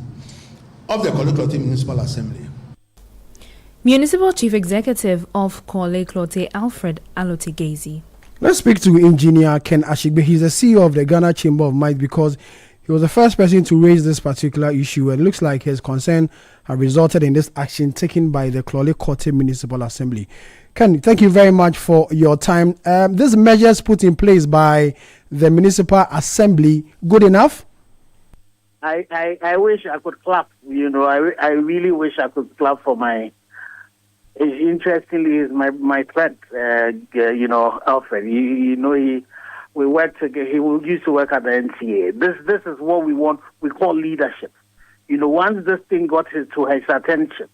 S6: of the Koleklote Municipal Assembly.
S4: Municipal Chief Executive of Koleklote, Alfred Alotegezi.
S3: Let's speak to Engineer Ken Ashigbe. He's the CEO of the Ghana Chamber of Mines because he was the first person to raise this particular issue, and it looks like his concern have resulted in this action taken by the Koleklote Municipal Assembly. Ken, thank you very much for your time. These measures put in place by the Municipal Assembly, good enough?
S17: I wish I could clap. I really wish I could clap for my. Interestingly, is my friend. Alfred. We worked together. He used to work at the NCA. This is what we want. We call leadership. Once this thing got to his attention,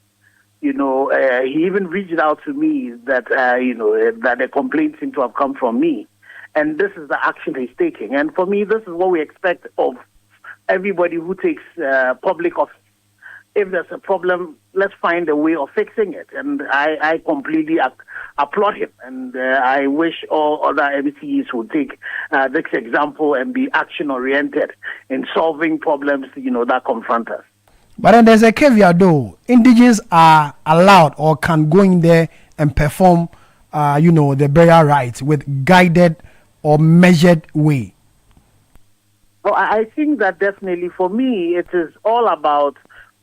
S17: he even reached out to me that that the complaint seemed to have come from me, and this is the action he's taking. And for me, this is what we expect of everybody who takes public office. If there's a problem, let's find a way of fixing it. And I completely applaud him. And I wish all other MCs would take this example and be action-oriented in solving problems, that confront us.
S3: But then there's a caveat, though. Indigenous are allowed or can go in there and perform, the burial rites with guided or measured way.
S17: Oh, I think that definitely, for me, it is all about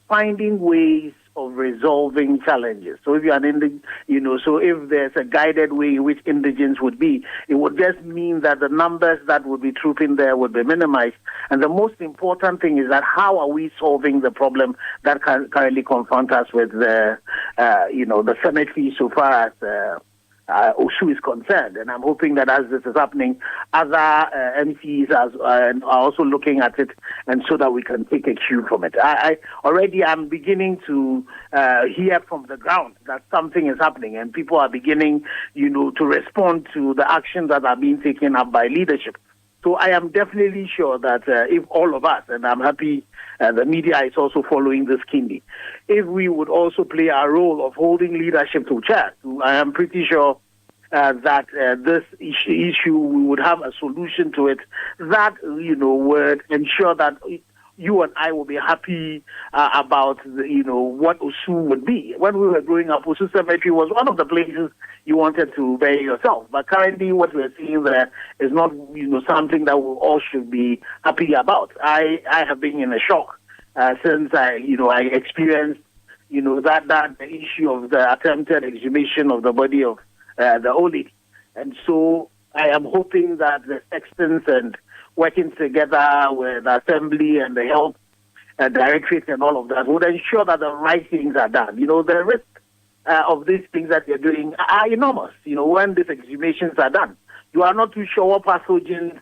S17: finding ways of resolving challenges. So if you're an so if there's a guided way in which indigents would be, it would just mean that the numbers that would be trooping there would be minimized. And the most important thing is that how are we solving the problem that currently confront us with the cemetery so far as Osu is concerned. And I'm hoping that as this is happening, other MCs are also looking at it, and so that we can take a cue from it. I already am beginning to hear from the ground that something is happening, and people are beginning, to respond to the actions that are being taken up by leadership. So I am definitely sure that if all of us, and I'm happy the media is also following this keenly, if we would also play our role of holding leadership to chair, I am pretty sure that this issue, we would have a solution to it that, would ensure that you and I will be happy about, what Osu would be. When we were growing up, Osu Cemetery was one of the places you wanted to bury yourself. But currently what we're seeing there is not, something that we all should be happy about. I have been in a shock since I experienced, that issue of the attempted exhumation of the body of the old lady. And so I am hoping that the sextons and working together with the Assembly and the Health Directorate and all of that would ensure that the right things are done. The risk of these things that you're doing are enormous. When these exhumations are done, you are not too sure what pathogens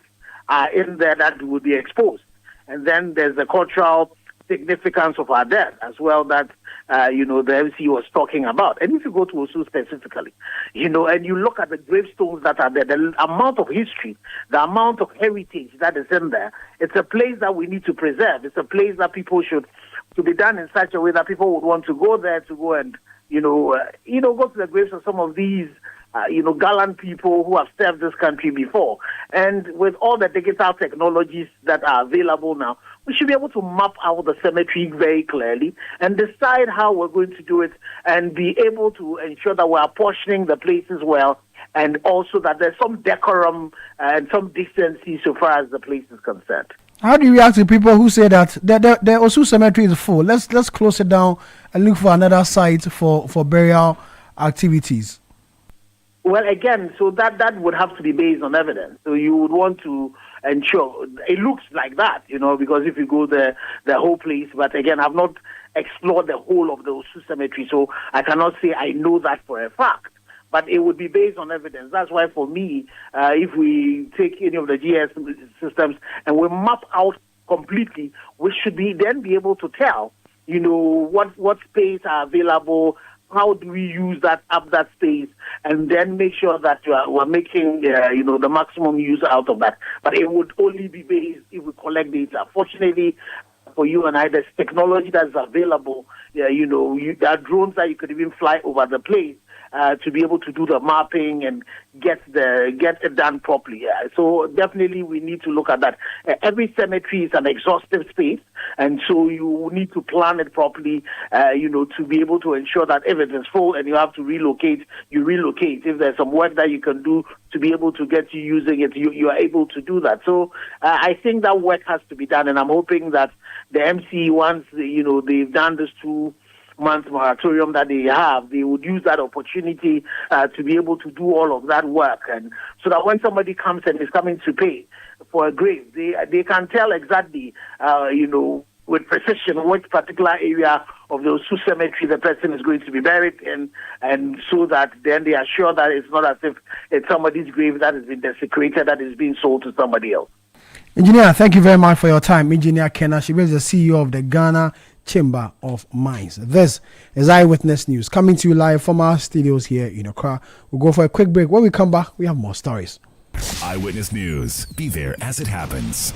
S17: are in there that would be exposed. And then there's the cultural significance of our death as well, that the MC was talking about. And if you go to Osu specifically, and you look at the gravestones that are there, the amount of history, the amount of heritage that is in there, it's a place that we need to preserve. It's a place that people should, to be done in such a way that people would want to go there to go and, go to the graves of some of these gallant people who have served this country before. And with all the digital technologies that are available now, we should be able to map out the cemetery very clearly and decide how we're going to do it and be able to ensure that we're apportioning the places well, and also that there's some decorum and some decency so far as the place is concerned.
S3: How do you react to people who say that the Osu cemetery is full? Let's close it down and look for another site for burial activities.
S17: Well, again, so that would have to be based on evidence. So you would want to ensure it looks like that, because if you go the whole place, but again, I've not explored the whole of the Osu cemetery, so I cannot say I know that for a fact. But it would be based on evidence. That's why, for me, if we take any of the GS systems and we map out completely, we should then be able to tell, what space are available. How do we use that space, and then make sure that we're making the maximum use out of that? But it would only be based if we collect data. Fortunately for you and I, there's technology that's available. There are drones that you could even fly over the place to be able to do the mapping and get it done properly. So definitely we need to look at that. Every cemetery is an exhaustive space, and so you need to plan it properly, to be able to ensure that if it is full and you have to relocate, you relocate. If there's some work that you can do to be able to get you using it, you are able to do that. So I think that work has to be done, and I'm hoping that the MC, once they've done this 2-month moratorium that they would use that opportunity to be able to do all of that work, and so that when somebody comes and is coming to pay for a grave, they can tell exactly, with precision which particular area of the Osu cemetery the person is going to be buried in, and so that then they are sure that it's not as if it's somebody's grave that has been desecrated, that is being sold to somebody else.
S3: Engineer, thank you very much for your time. Engineer Ken Ashebe is the CEO of the Ghana Chamber of Mines. This is Eyewitness News, coming to you live from our studios here in Accra. We'll go for a quick break. When we come back, we have more stories.
S1: Eyewitness News. Be there as it happens.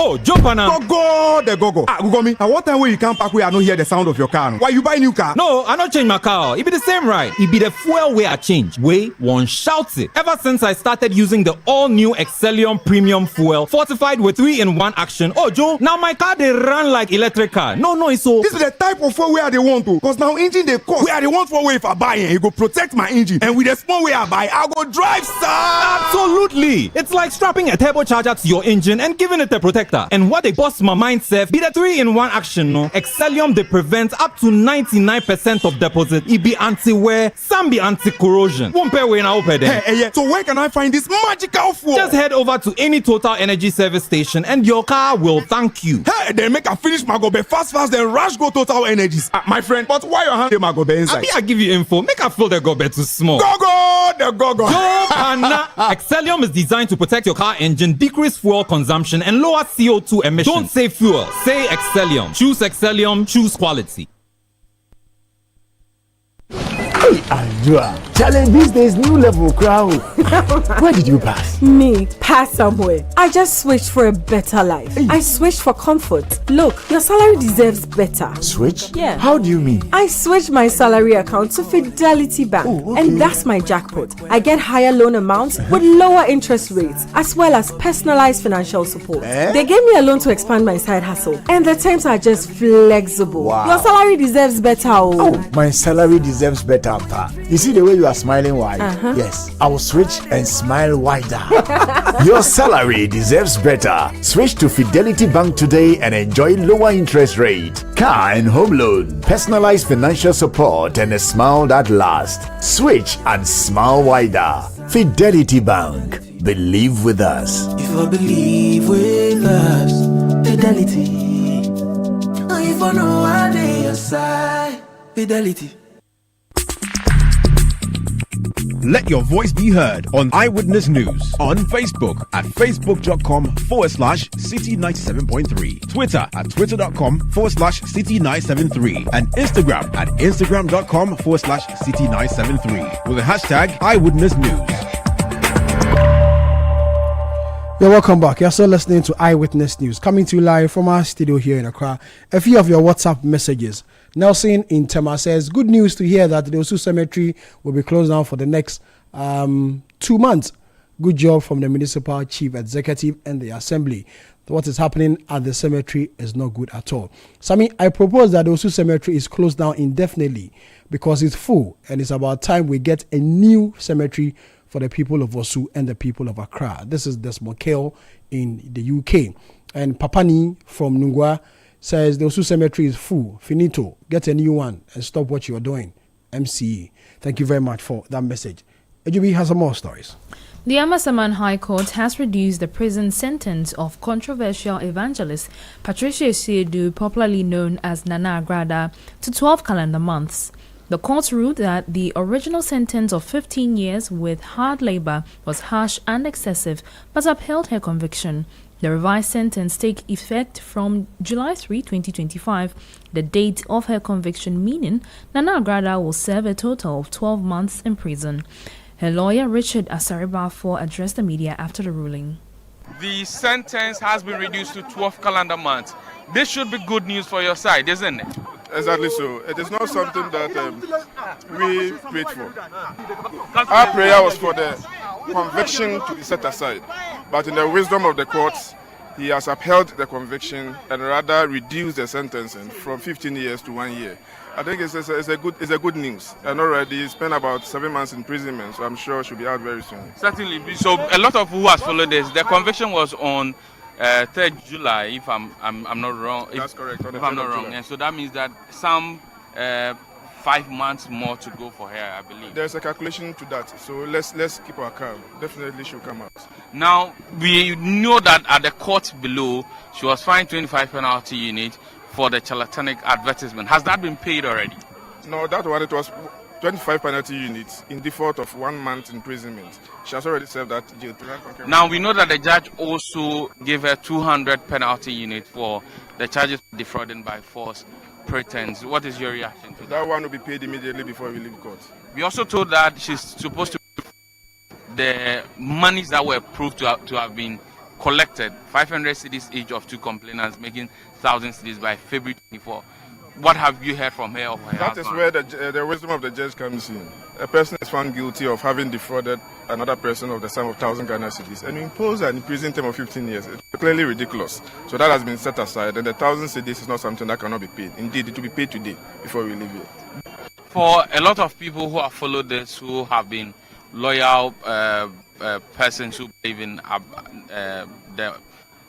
S13: Oh, jump on now.
S18: Go, Gugomi. At what time when you come back, we are not hear the sound of your car? Why you buy new car?
S13: No, I not change my car. It be the same, right? It be the fuel way I change. Way one shouts it. Ever since I started using the all-new Excellium Premium Fuel, fortified with 3-in-1 action. Oh, Joe, now my car they run like electric car. No, it's so.
S18: This is the type of fuel where they want to. Because now engine they cost. Where they want for way if I buy it, it go protect my engine. And with the small way I buy, I go drive, sir.
S13: Absolutely. It's like strapping a turbocharger to your engine and giving it a protector. And what they bust my mind, Seth, be the 3-in-1 action, no? Excellium, they prevent up to 99% of deposit. It be anti-wear, some be anti-corrosion. Won't pay when I open them.
S18: Hey, so where can I find this magical fuel?
S13: Just head over to any Total Energy service station and your car will thank you.
S18: Hey, then make a finish my gobe fast, then rush go Total Energies. My friend, but why your hand my gobe inside?
S13: I give you info. Make a fill the gobe too small.
S18: Go!
S13: Excellium is designed to protect your car engine, decrease fuel consumption, and lower CO2 emissions. Don't say fuel, say Excellium. Choose Excellium, choose quality.
S19: Hey, Andrea, challenge these days, new level crowd. Where did you pass?
S20: Me, pass somewhere. I just switched for a better life. Hey. I switched for comfort. Look, your salary deserves better.
S19: Switch?
S20: Yeah.
S19: How do you mean?
S20: I switched my salary account to Fidelity Bank. Oh, okay. And that's my jackpot. I get higher loan amounts with lower interest rates, as well as personalized financial support. They gave me a loan to expand my side hustle, and the terms are just flexible.
S19: Wow.
S20: Your salary deserves better.
S19: Oh, my salary deserves better. You see the way you are smiling wide? Yes, I will switch and smile wider.
S1: Your salary deserves better. Switch to Fidelity Bank today and enjoy lower interest rate, car and home loan, personalized financial support, and a smile that lasts. Switch and smile wider. Fidelity Bank. Believe with us.
S21: If I believe with us, Fidelity. If I know I dey your side, Fidelity.
S16: Let your voice be heard on Eyewitness News on Facebook at facebook.com/City97.3, Twitter at twitter.com/City973, and Instagram at instagram.com/City973 with the hashtag Eyewitness News.
S3: You're welcome back. You're still listening to Eyewitness News, coming to you live from our studio here in Accra. A few of your WhatsApp messages. Nelson in Tema says, good news to hear that the Osu Cemetery will be closed down for the next 2 months. Good job from the municipal chief executive and the assembly. What is happening at the cemetery is not good at all. Sami, I propose that the Osu Cemetery is closed down indefinitely because it's full, and it's about time we get a new cemetery for the people of Osu and the people of Accra. This is Desmond Kale in the UK. And Papani from Nungwa says the Osu Cemetery is full. Finito. Get a new one and stop what you're doing. MCE. Thank you very much for that message. Ejubi has some more stories.
S4: The Amasaman High Court has reduced the prison sentence of controversial evangelist Patricia Siedu, popularly known as Nana Agrada, to 12 calendar months. The court ruled that the original sentence of 15 years with hard labor was harsh and excessive, but upheld her conviction. The revised sentence takes effect from July 3, 2025, the date of her conviction, meaning Nana Agrada will serve a total of 12 months in prison. Her lawyer, Richard Asaribafor, addressed the media after the ruling.
S2: The sentence has been reduced to 12 calendar months. This should be good news for your side, isn't it?
S7: Exactly so. It is not something that we prayed for. Our prayer was for the conviction to be set aside. But in the wisdom of the courts, he has upheld the conviction and rather reduced the sentencing from 15 years to 1 year. I think it's a good news. And already spent about 7 months in imprisonment, so I'm sure she'll be out very soon.
S2: Certainly. So a lot of who has followed this, the conviction was on 3rd July, if I'm not wrong.
S7: That's correct.
S2: If I'm not wrong. And so that means that some 5 months more to go for her, I believe.
S7: There's a calculation to that, so let's keep our calm. Definitely she'll come out.
S2: Now, we know that at the court below, she was fined 25 penalty unit for the charlatanic advertisement. Has that been paid already?
S7: No, that one, it was 25 penalty units in default of 1 month imprisonment. She has already served that jail term.
S2: Now, we know that the judge also gave her 200 penalty unit for the charges of defrauding by force pretense. What is your reaction to that?
S7: That one will be paid immediately before we leave court.
S2: We also told that she's supposed to the monies that were proved to have been collected, 500 cedis each of 2 complainants, making 1,000 cedis by February 24. What have you heard from her?
S7: That is where the wisdom of the judge comes in. A person is found guilty of having defrauded another person of the sum of 1,000 Ghana cedis and impose an imprisonment term of 15 years. It's clearly ridiculous. So that has been set aside, and the 1,000 cedis is not something that cannot be paid. Indeed, it will be paid today before we leave here.
S2: For a lot of people who have followed this, who have been loyal persons who believe in the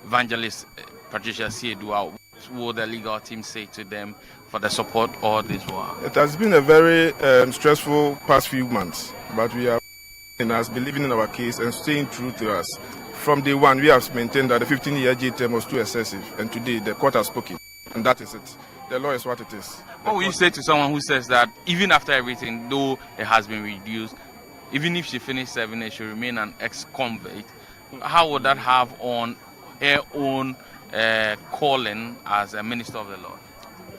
S2: evangelist Patricia Siedu, what will the legal team say to them for the support all this while?
S7: It has been a very stressful past few months, but we are believing in our case and staying true to us. From day one, we have maintained that the 15-year jail term was too excessive, and today the court has spoken, and that is it. The law is what it is.
S2: What will you say to someone who says that even after everything, though it has been reduced, even if she finished serving it, she remain an ex-convict? How would that have on her own calling as a minister of the Lord?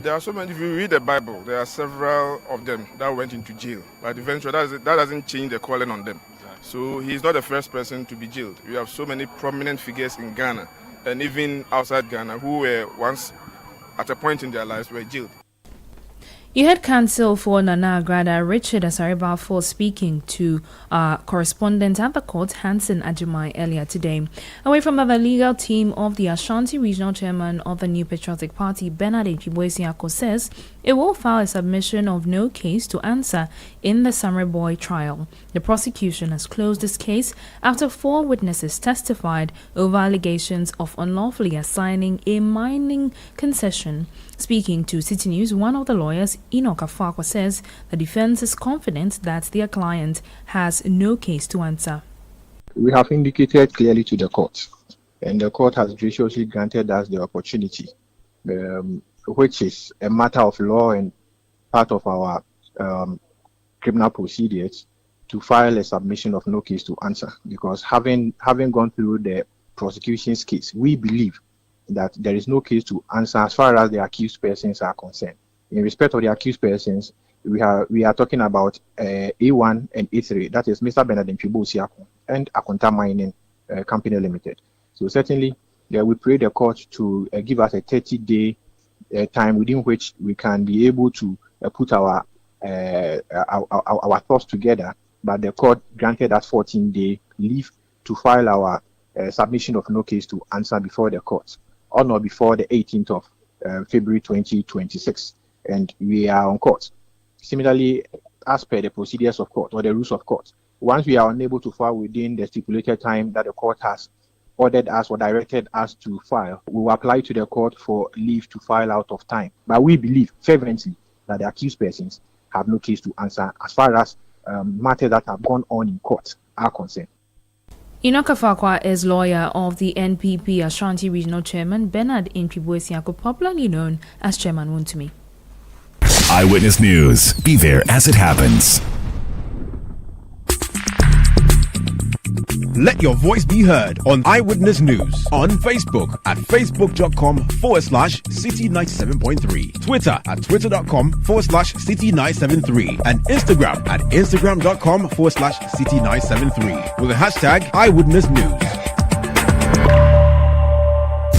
S7: There are so many. If you read the Bible, there are several of them that went into jail. But eventually, that doesn't change the calling on them. So he's not the first person to be jailed. We have so many prominent figures in Ghana and even outside Ghana who were once, at a point in their lives, were jailed.
S4: You heard counsel for Nana Agrada, Richard Asaribafor, speaking to correspondent at the court, Hansen Ajimai, earlier today. Away from the legal team of the Ashanti Regional Chairman of the New Patriotic Party, Bernard Echiboisiako, says it will file a submission of no case to answer in the Summer Boy trial. The prosecution has closed this case after 4 witnesses testified over allegations of unlawfully assigning a mining concession. Speaking to City News, one of the lawyers, Enoch Afakwa, says the defense is confident that their client has no case to answer.
S22: We have indicated clearly to the court, and the court has graciously granted us the opportunity, which is a matter of law and part of our criminal procedures, to file a submission of no case to answer, because having gone through the prosecution's case, we believe that there is no case to answer as far as the accused persons are concerned. In respect of the accused persons, we are talking about A1 and A3, that is Mr. Bernard Mpibo and Akonta Mining Company Limited. So certainly, we pray the court to give us a 30-day time within which we can be able to put our thoughts together. But the court granted us 14-day leave to file our submission of no case to answer before the court, or not before the 18th of February 2026, and we are on court. Similarly, as per the procedures of court or the rules of court, once we are unable to file within the stipulated time that the court has ordered us or directed us to file, we will apply to the court for leave to file out of time. But we believe fervently that the accused persons have no case to answer as far as matters that have gone on in court are concerned.
S4: Enoch Afakwa is lawyer of the NPP Ashanti Regional Chairman Bernard Mpibo, popularly known as Chairman Wontumi.
S16: Eyewitness News. Be there as it happens. Let your voice be heard on Eyewitness News on Facebook at facebook.com/city97.3, Twitter at twitter.com/city973, and Instagram at instagram.com/city973 with the hashtag Eyewitness News.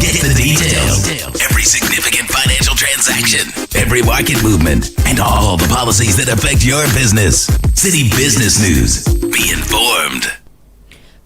S5: Get the details. Every significant financial transaction, every market movement, and all the policies that affect your business. City Business News. Be informed.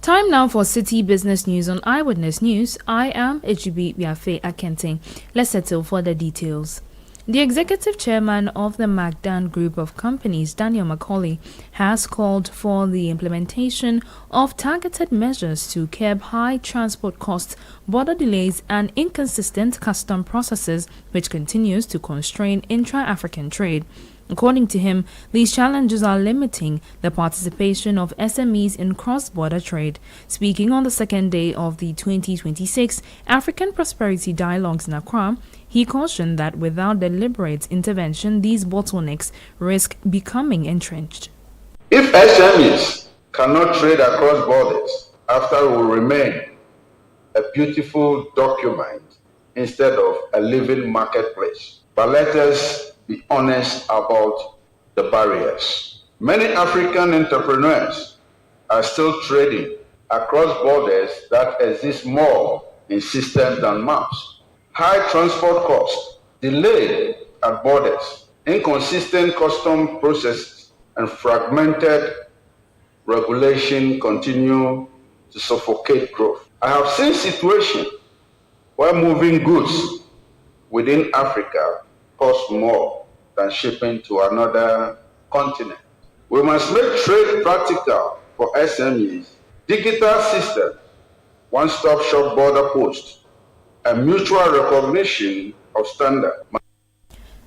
S4: Time now for City Business News on Eyewitness News. I am Ejibi Biafe Akenting. Let's settle for the details. The executive chairman of the Magdan Group of Companies, Daniel Macaulay, has called for the implementation of targeted measures to curb high transport costs, border delays, and inconsistent custom processes, which continues to constrain intra-African trade. According to him, these challenges are limiting the participation of SMEs in cross-border trade. Speaking on the second day of the 2026 African Prosperity Dialogues in Accra, he cautioned that without deliberate intervention, these bottlenecks risk becoming entrenched.
S8: If SMEs cannot trade across borders, Africa will remain a beautiful document instead of a living marketplace. But let us be honest about the barriers. Many African entrepreneurs are still trading across borders that exist more in systems than maps. High transport costs, delay at borders, inconsistent custom processes, and fragmented regulation continue to suffocate growth. I have seen situations where moving goods within Africa costs more than shipping to another continent. We must make trade practical for SMEs, digital system, one-stop shop border post, and mutual recognition of standards.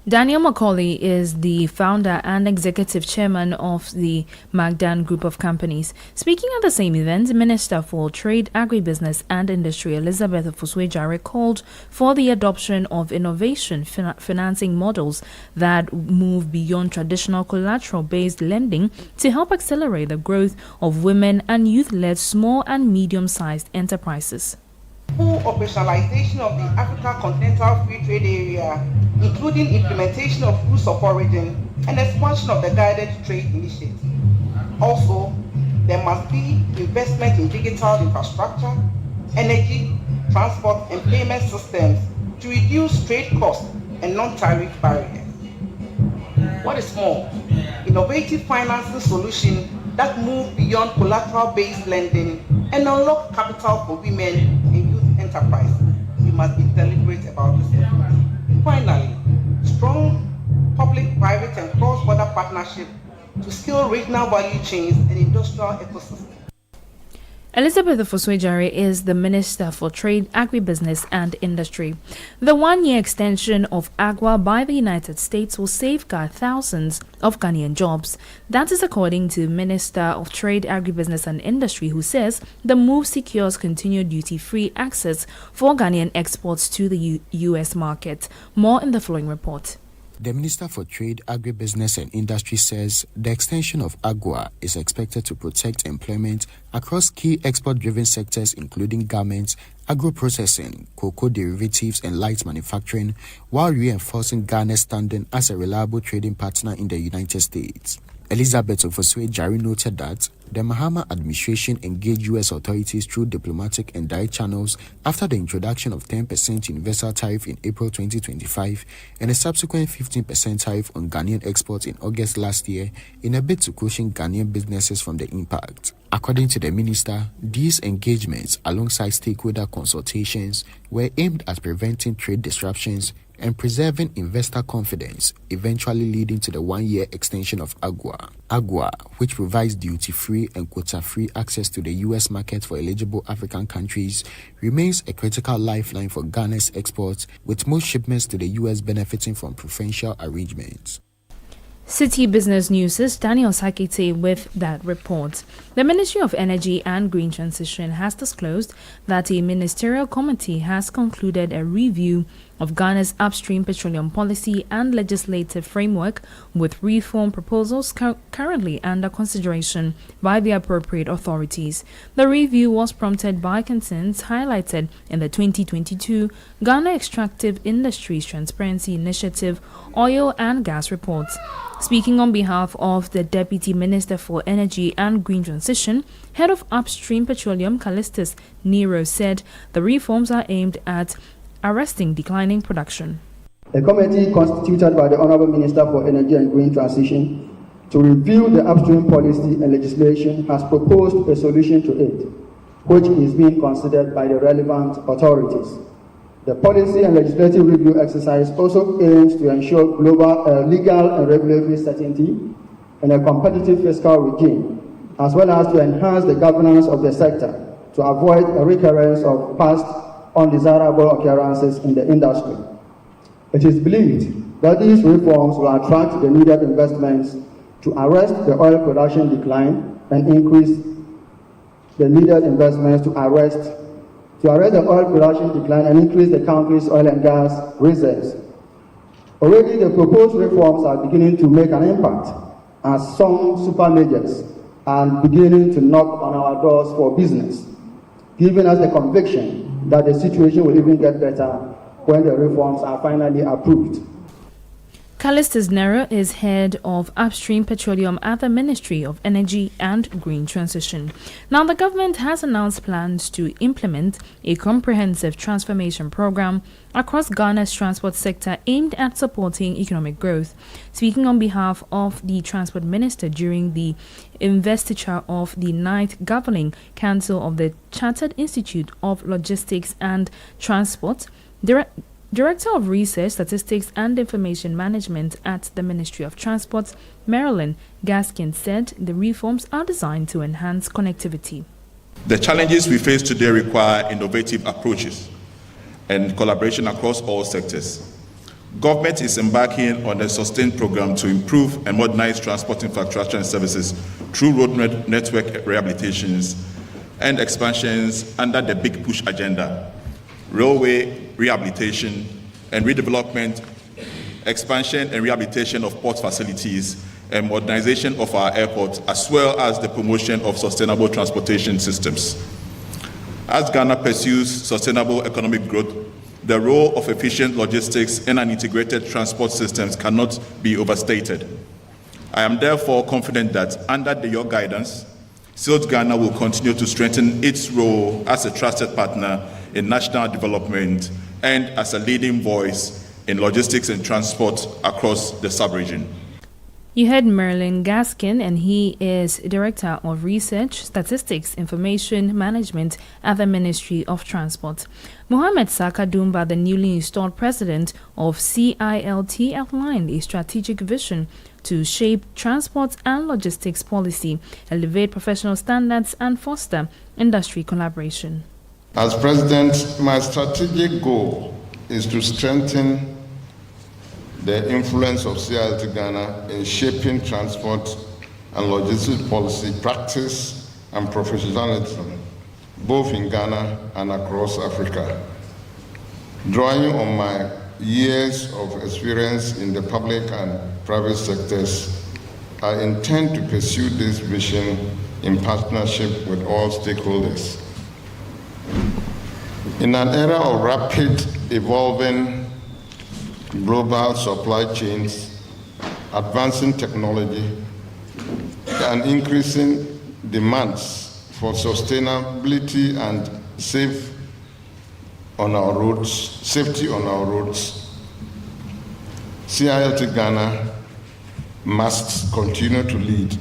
S4: Daniel Macaulay is the founder and executive chairman of the Magdan Group of Companies. Speaking at the same event, Minister for Trade, Agribusiness and Industry Elizabeth Ofuswe-Jare called for the adoption of innovation financing models that move beyond traditional collateral-based lending to help accelerate the growth of women and youth-led small and medium-sized enterprises.
S23: Full operationalization of the Africa Continental Free Trade Area, including implementation of rules of origin and expansion of the guided trade initiative. Also, there must be investment in digital infrastructure, energy, transport and payment systems to reduce trade costs and non-tariff barriers. What is more, innovative financing solutions that move beyond collateral-based lending and unlock capital for women and youth enterprise. We must be deliberate about this. Finally, strong public-private and cross-border partnership to scale regional value chains and industrial ecosystems.
S4: Elizabeth Ofuswe-Jare is the Minister for Trade, Agribusiness and Industry. The one-year extension of AGWA by the United States will safeguard thousands of Ghanaian jobs. That is according to Minister of Trade, Agribusiness and Industry, who says the move secures continued duty-free access for Ghanaian exports to the U.S. market. More in the following report.
S9: The Minister for Trade, Agribusiness and Industry says the extension of AGOA is expected to protect employment across key export-driven sectors including garments, agro-processing, cocoa derivatives and light manufacturing, while reinforcing Ghana's standing as a reliable trading partner in the United States. Elizabeth Ofosue-Jari noted that the Mahama administration engaged U.S. authorities through diplomatic and direct channels after the introduction of 10% universal tariff in April 2025 and a subsequent 15% tariff on Ghanaian exports in August last year in a bid to cushion Ghanaian businesses from the impact. According to the minister, these engagements, alongside stakeholder consultations, were aimed at preventing trade disruptions and preserving investor confidence, eventually leading to the one-year extension of AGOA. AGOA, which provides duty-free and quota-free access to the U.S. market for eligible African countries, remains a critical lifeline for Ghana's exports, with most shipments to the U.S. benefiting from preferential arrangements.
S4: City Business News' Daniel Sakite with that report. The Ministry of Energy and Green Transition has disclosed that a ministerial committee has concluded a review of Ghana's upstream petroleum policy and legislative framework, with reform proposals currently under consideration by the appropriate authorities. The review was prompted by concerns highlighted in the 2022 Ghana Extractive Industries Transparency Initiative Oil and Gas Reports. Speaking on behalf of the Deputy Minister for Energy and Green Transition, Head of Upstream Petroleum Callistus Nero said the reforms are aimed at arresting declining production.
S10: A committee constituted by the Honourable Minister for Energy and Green Transition to review the upstream policy and legislation has proposed a solution to it, which is being considered by the relevant authorities. The policy and legislative review exercise also aims to ensure global legal and regulatory certainty and a competitive fiscal regime, as well as to enhance the governance of the sector to avoid a recurrence of past undesirable occurrences in the industry. It is believed that these reforms will attract the needed investments to arrest the oil production decline and increase the needed investments to arrest the oil production decline and increase the country's oil and gas reserves. Already the proposed reforms are beginning to make an impact, as some super majors are beginning to knock on our doors for business, giving us the conviction that the situation will even get better when the reforms are finally approved.
S4: Callistus Nero is head of upstream petroleum at the Ministry of Energy and Green Transition. Now, the government has announced plans to implement a comprehensive transformation program across Ghana's transport sector aimed at supporting economic growth. Speaking on behalf of the Transport Minister during the investiture of the 9th Governing Council of the Chartered Institute of Logistics and Transport, Director of Research, Statistics and Information Management at the Ministry of Transport, Marilyn Gaskin, said the reforms are designed to enhance connectivity.
S11: The challenges we face today require innovative approaches and collaboration across all sectors. Government is embarking on a sustained program to improve and modernize transport infrastructure and services through road network rehabilitations and expansions under the Big Push agenda, railway rehabilitation and redevelopment, expansion and rehabilitation of port facilities, and modernization of our airports, as well as the promotion of sustainable transportation systems. As Ghana pursues sustainable economic growth, the role of efficient logistics in an integrated transport systems cannot be overstated. I am therefore confident that under your guidance, SILT Ghana will continue to strengthen its role as a trusted partner in national development and as a leading voice in logistics and transport across the sub-region.
S4: You heard Merlin Gaskin, and he is Director of Research, Statistics, Information Management at the Ministry of Transport. Mohamed Saka Dumba, the newly installed president of CILT, outlined a strategic vision to shape transport and logistics policy, elevate professional standards, and foster industry collaboration.
S24: As president, my strategic goal is to strengthen the influence of CILT Ghana in shaping transport and logistics policy practice and professionalism, both in Ghana and across Africa. Drawing on my years of experience in the public and private sectors, I intend to pursue this vision in partnership with all stakeholders. In an era of rapid evolving global supply chains, advancing technology, and increasing demands for sustainability and safety on our roads, CILT Ghana must continue to lead.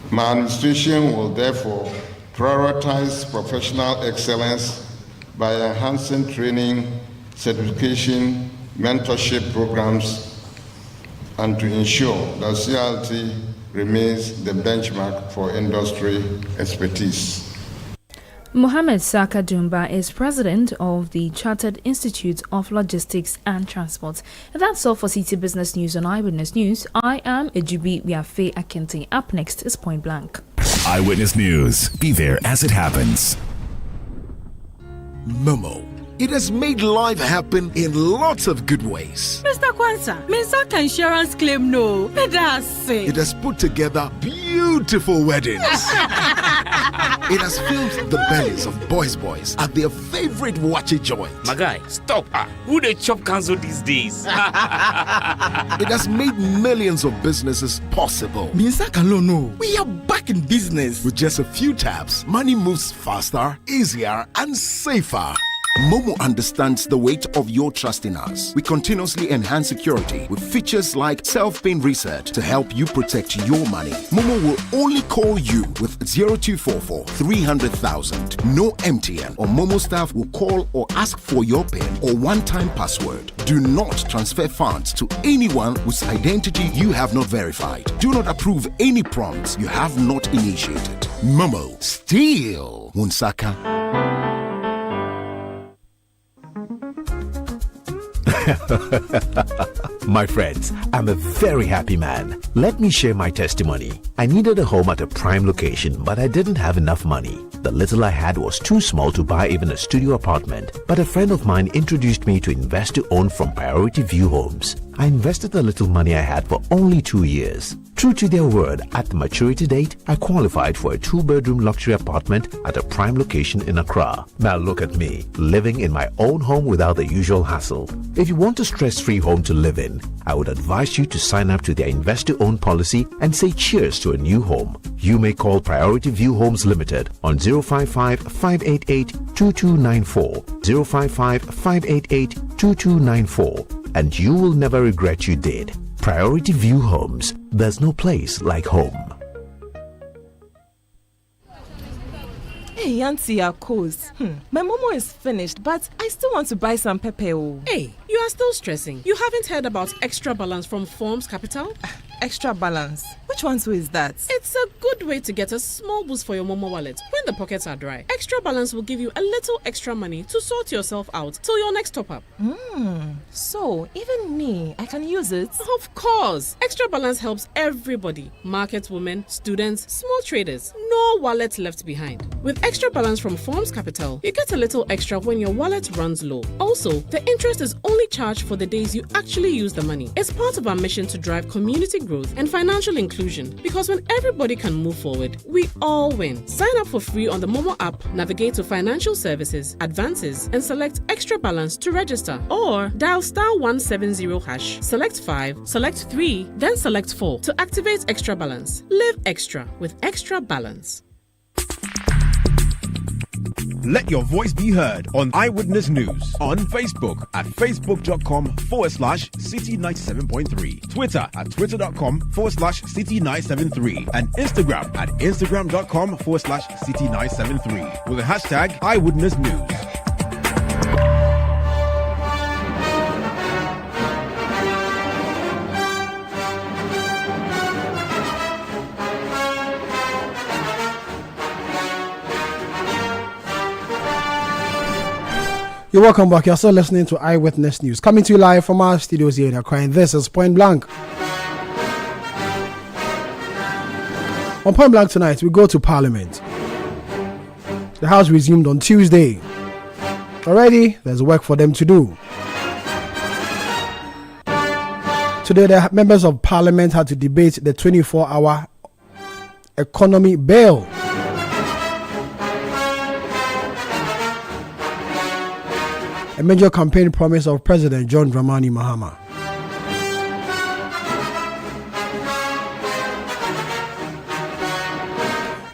S24: My administration will therefore prioritize professional excellence by enhancing training, certification, mentorship programs, and to ensure that CILT remains the benchmark for industry expertise.
S4: Mohammed Saka Dumba is president of the Chartered Institute of Logistics and Transport. And that's all for City Business News on Eyewitness News. I am Ejubi Wiafe Akinti. Up next is Point Blank.
S5: Eyewitness News. Be there as it happens.
S6: Momo. It has made life happen in lots of good ways.
S12: Mr. Kwanzaa, Mr. Insurance claim no.
S6: It has put together beautiful weddings. It has filled the bellies of boys at their favorite watchy joint.
S14: My guy, stop. Who they chop cancel these days?
S6: It has made millions of businesses possible.
S12: Mr. Kalono, we are back in business.
S6: With just a few taps, money moves faster, easier, and safer. Momo understands the weight of your trust in us. We continuously enhance security with features like self-paying reset to help you protect your money. Momo will only call you with 0244 300,000. No MTN or Momo staff will call or ask for your PIN or one-time password. Do not transfer funds to anyone whose identity you have not verified. Do not approve any prompts you have not initiated. Momo, still Wunsaka.
S16: My friends, I'm a very happy man. Let me share my testimony. I needed a home at a prime location, but I didn't have enough money. The little I had was too small to buy even a studio apartment, but a friend of mine introduced me to invest to own from Priority View Homes. I invested the little money I had for only 2 years. True to their word, at the maturity date, I qualified for a 2-bedroom luxury apartment at a prime location in Accra. Now look at me, living in my own home without the usual hassle. If you want a stress-free home to live in, I would advise you to sign up to their invest-to-own policy and say cheers to a new home. You may call Priority View Homes Limited on 055-588-2294, 055-588-2294, and you will never regret you did. Priority View Homes. There's no place like home.
S20: Hey, Auntie Akos. My momo is finished, but I still want to buy some pepper.
S15: Hey, you are still stressing. You haven't heard about Extra Balance from Forms Capital?
S20: Extra Balance? Which one is that?
S15: It's a good way to get a small boost for your momo wallet when the pockets are dry. Extra Balance will give you a little extra money to sort yourself out till your next top-up.
S20: So, even me, I can use it?
S15: Of course! Extra Balance helps everybody. Market women, students, small traders. No wallet left behind. With Extra Balance from Forms Capital, you get a little extra when your wallet runs low. Also, the interest is only charged for the days you actually use the money. It's part of our mission to drive community growth and financial inclusion, because when everybody can move forward, we all win. Sign up for free on the Momo app, navigate to Financial Services, Advances, and select Extra Balance to register, or dial *170#, select 5, select 3, then select 4 to activate Extra Balance. Live extra with Extra Balance.
S16: Let your voice be heard on Eyewitness News on Facebook at facebook.com/City97.3, Twitter at twitter.com/City973, and Instagram at instagram.com/City973 with the hashtag Eyewitness News.
S3: You're welcome back. You're still listening to Eyewitness News, coming to you live from our studios here in Accra. This is Point Blank. On Point Blank tonight, we go to Parliament. The House resumed on Tuesday. Already, there's work for them to do. Today, the members of parliament had to debate the 24-hour economy bill. A major campaign promise of President John Dramani Mahama.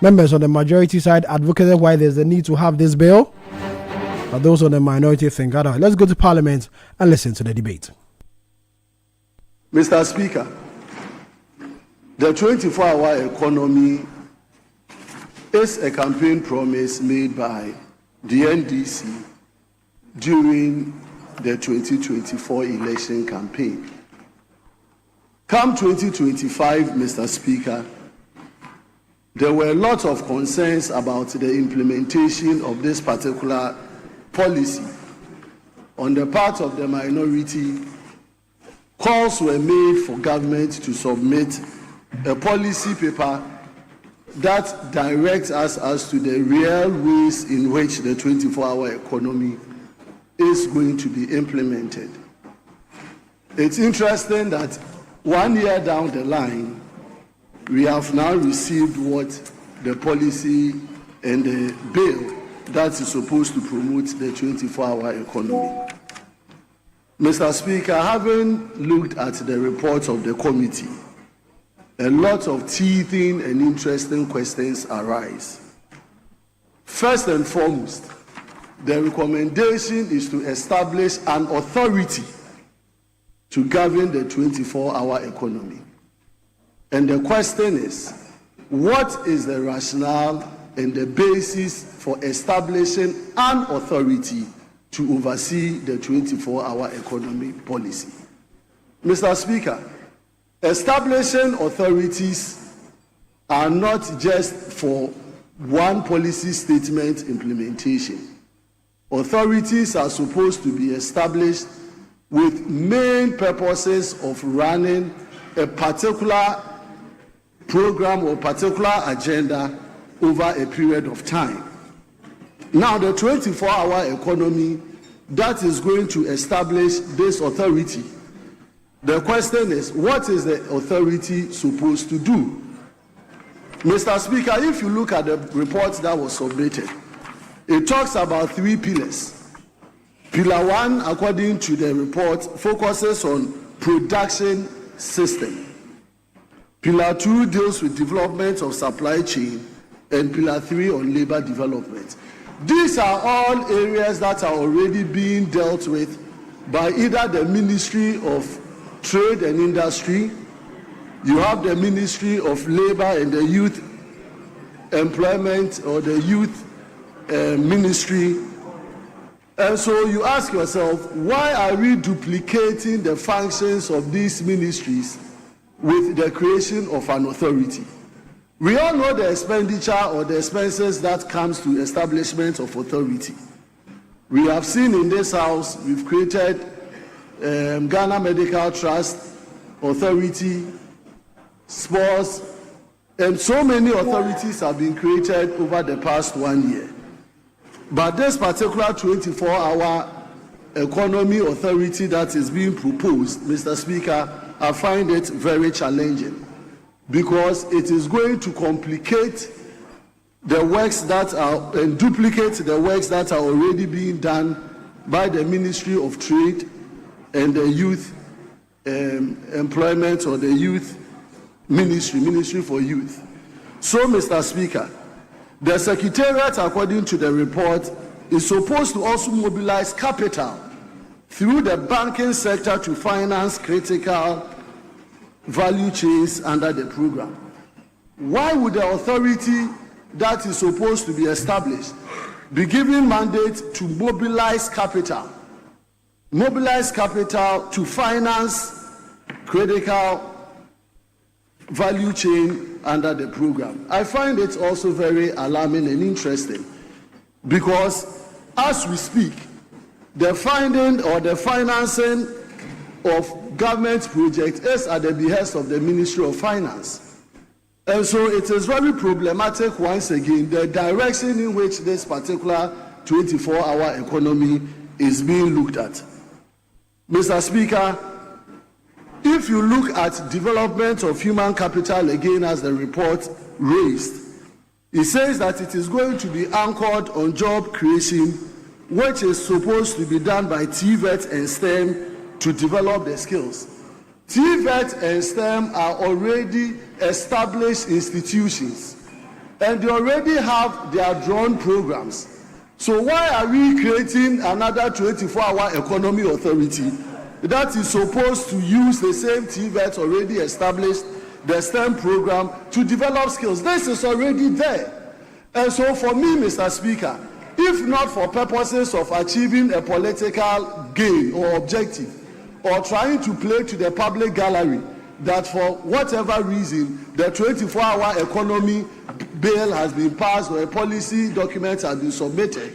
S3: Members on the majority side advocated why there's a need to have this bill, but those on the minority think otherwise. Let's go to Parliament and listen to the debate.
S13: Mr. Speaker, the 24-hour economy is a campaign promise made by the NDC during the 2024 election campaign. Come 2025, Mr. Speaker, there were a lot of concerns about the implementation of this particular policy. On the part of the minority, calls were made for government to submit a policy paper that directs us as to the real ways in which the 24-hour economy is going to be implemented. It's interesting that 1 year down the line, we have now received what the policy and the bill that is supposed to promote the 24-hour economy. Mr. Speaker, having looked at the report of the committee, a lot of teething and interesting questions arise. First and foremost, the recommendation is to establish an authority to govern the 24-hour economy. And the question is, what is the rationale and the basis for establishing an authority to oversee the 24-hour economy policy? Mr. Speaker, establishing authorities are not just for one policy statement implementation. Authorities are supposed to be established with main purposes of running a particular program or particular agenda over a period of time. Now, the 24-hour economy that is going to establish this authority, the question is, what is the authority supposed to do? Mr. Speaker, if you look at the report that was submitted, it talks about 3 pillars. Pillar 1, according to the report, focuses on production system. Pillar 2 deals with development of supply chain, and Pillar 3 on labor development. These are all areas that are already being dealt with by either the Ministry of Trade and Industry, you have the Ministry of Labor and the Youth Employment, or the Youth Ministry. And so you ask yourself, why are we duplicating the functions of these ministries with the creation of an authority? We all know the expenditure or the expenses that comes to establishment of authority. We have seen in this house, we've created Ghana Medical Trust, Authority, Sports, and so many authorities have been created over the past 1 year. But this particular 24-hour economy authority that is being proposed, Mr. Speaker, I find it very challenging, because it is going to complicate the works that are and duplicate the works that are already being done by the Ministry of Trade and the Youth Employment, or the Youth Ministry for Youth. So, Mr. Speaker, the Secretariat, according to the report, is supposed to also mobilize capital through the banking sector to finance critical value chains under the program. Why would the authority that is supposed to be established be given mandate to mobilize capital to finance critical value chain under the program? I find it also very alarming and interesting, because as we speak, the funding or the financing of government projects is at the behest of the Ministry of Finance. And so it is very problematic, once again, the direction in which this particular 24-hour economy is being looked at. Mr. Speaker, If you look at development of human capital again, as the report raised, it says that it is going to be anchored on job creation, which is supposed to be done by TVET and STEM to develop the skills. TVET and STEM are already established institutions, and they already have their drawn programs. So why are we creating another 24-hour economy authority that is supposed to use the same TVET already established, the STEM program, to develop skills? This is already there. And so for me, Mr. Speaker, if not for purposes of achieving a political gain or objective, or trying to play to the public gallery, that for whatever reason the 24-hour economy bill has been passed or a policy document has been submitted,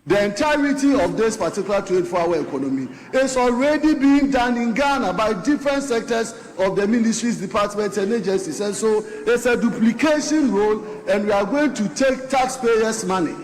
S13: the entirety of this particular 24-hour economy is already being done in Ghana by different sectors of the ministries, departments, and agencies. And so it's a duplication role, and we are going to take taxpayers' money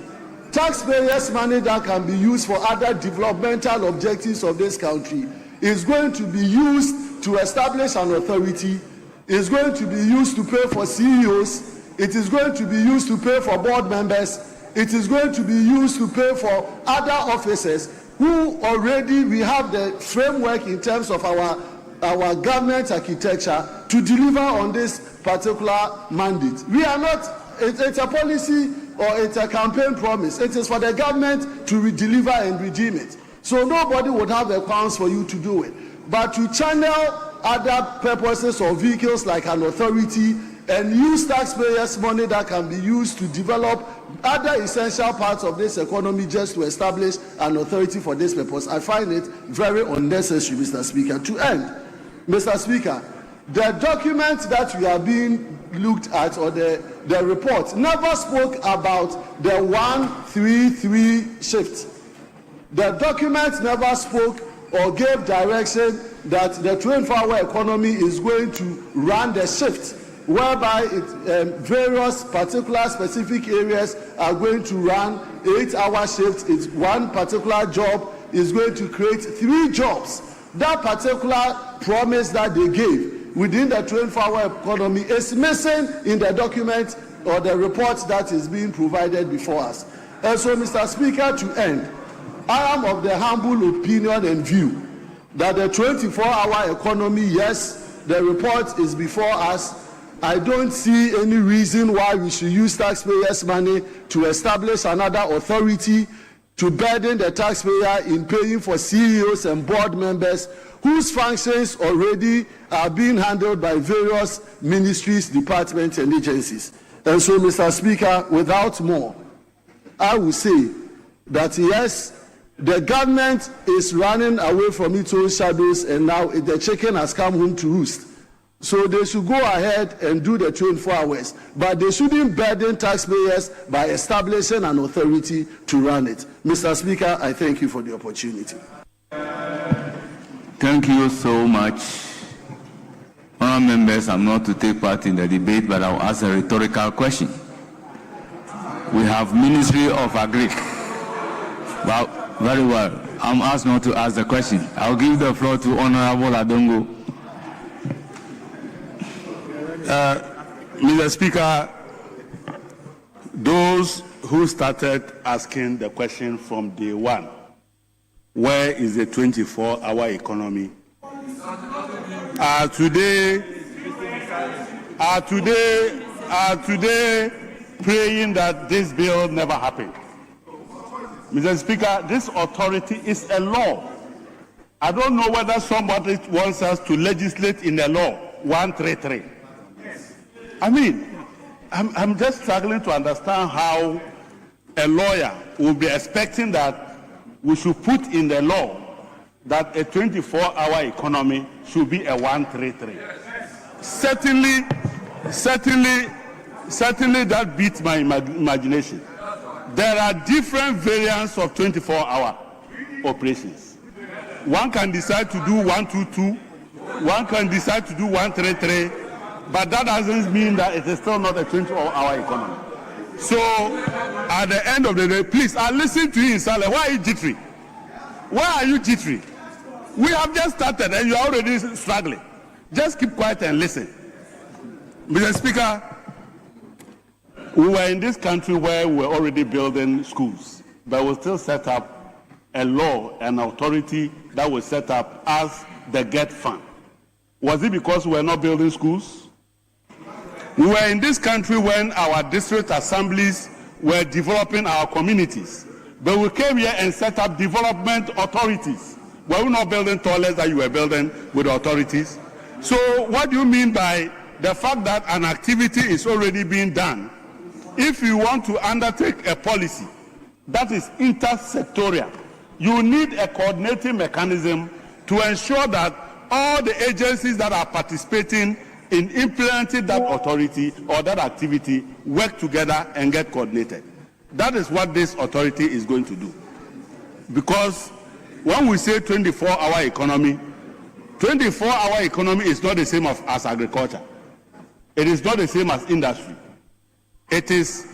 S13: that can be used for other developmental objectives of this country, is going to be used to establish an authority, is going to be used to pay for CEOs, it is going to be used to pay for board members, it is going to be used to pay for other officers who already we have the framework in terms of our government architecture to deliver on this particular mandate. We are not, it's a policy or it's a campaign promise. It is for the government to deliver and redeem it. So nobody would have the grounds for you to do it. But to channel other purposes or vehicles like an authority and use taxpayers' money that can be used to develop other essential parts of this economy just to establish an authority for this purpose, I find it very unnecessary, Mr. Speaker. To end, Mr. Speaker, the document that we are being looked at, or the report, never spoke about the 1-3-3 shift. The document never spoke or gave direction that the 24-hour economy is going to run the shift, whereby various particular specific areas are going to run 8-hour shifts. It's one particular job is going to create 3 jobs. That particular promise that they gave within the 24-hour economy is missing in the document or the report that is being provided before us. And so, Mr. Speaker, to end, I am of the humble opinion and view that the 24-hour economy, yes, the report is before us. I don't see any reason why we should use taxpayers' money to establish another authority to burden the taxpayer in paying for CEOs and board members whose functions already are being handled by various ministries, departments, and agencies. And so, Mr. Speaker, without more, I will say that yes, the government is running away from its own shadows, and now the chicken has come home to roost. So they should go ahead and do the 24 hours, but they shouldn't burden taxpayers by establishing an authority to run it. Mr. Speaker, I thank you for the opportunity.
S1: Thank you so much. Honourable members, I'm not to take part in the debate, but I'll ask a rhetorical question. We have Ministry of Agri. Well, very well. I'm asked not to ask the question. I'll give the floor to Honourable Adongo.
S17: Mr. Speaker, those who started asking the question from day one, where is the 24-hour economy, are today praying that this bill never happened. Mr. Speaker, this authority is a law. I don't know whether somebody wants us to legislate in the law 133. I mean, I'm just struggling to understand how a lawyer will be expecting that we should put in the law that a 24-hour economy should be a 133. Certainly that beats my imagination. There are different variants of 24-hour operations. One can decide to do 122, one can decide to do 133, but that doesn't mean that it is still not a 24-hour economy. So, at the end of the day, please, I listen to you in silence. Why are you jittery? Why are you jittery? We have just started and you are already struggling. Just keep quiet and listen. Mr. Speaker, we were in this country where we were already building schools, but we still set up a law, an authority that was set up as the GET Fund. Was it because we were not building schools? We were in this country when our district assemblies were developing our communities, but we came here and set up development authorities. Were we not building toilets that you were building with authorities? So what do you mean by the fact that an activity is already being done? If you want to undertake a policy that is intersectorial, you need a coordinating mechanism to ensure that all the agencies that are participating in implementing that authority or that activity work together and get coordinated. That is what this authority is going to do. Because when we say 24-hour economy, 24-hour economy is not the same as agriculture. It is not the same as industry. It is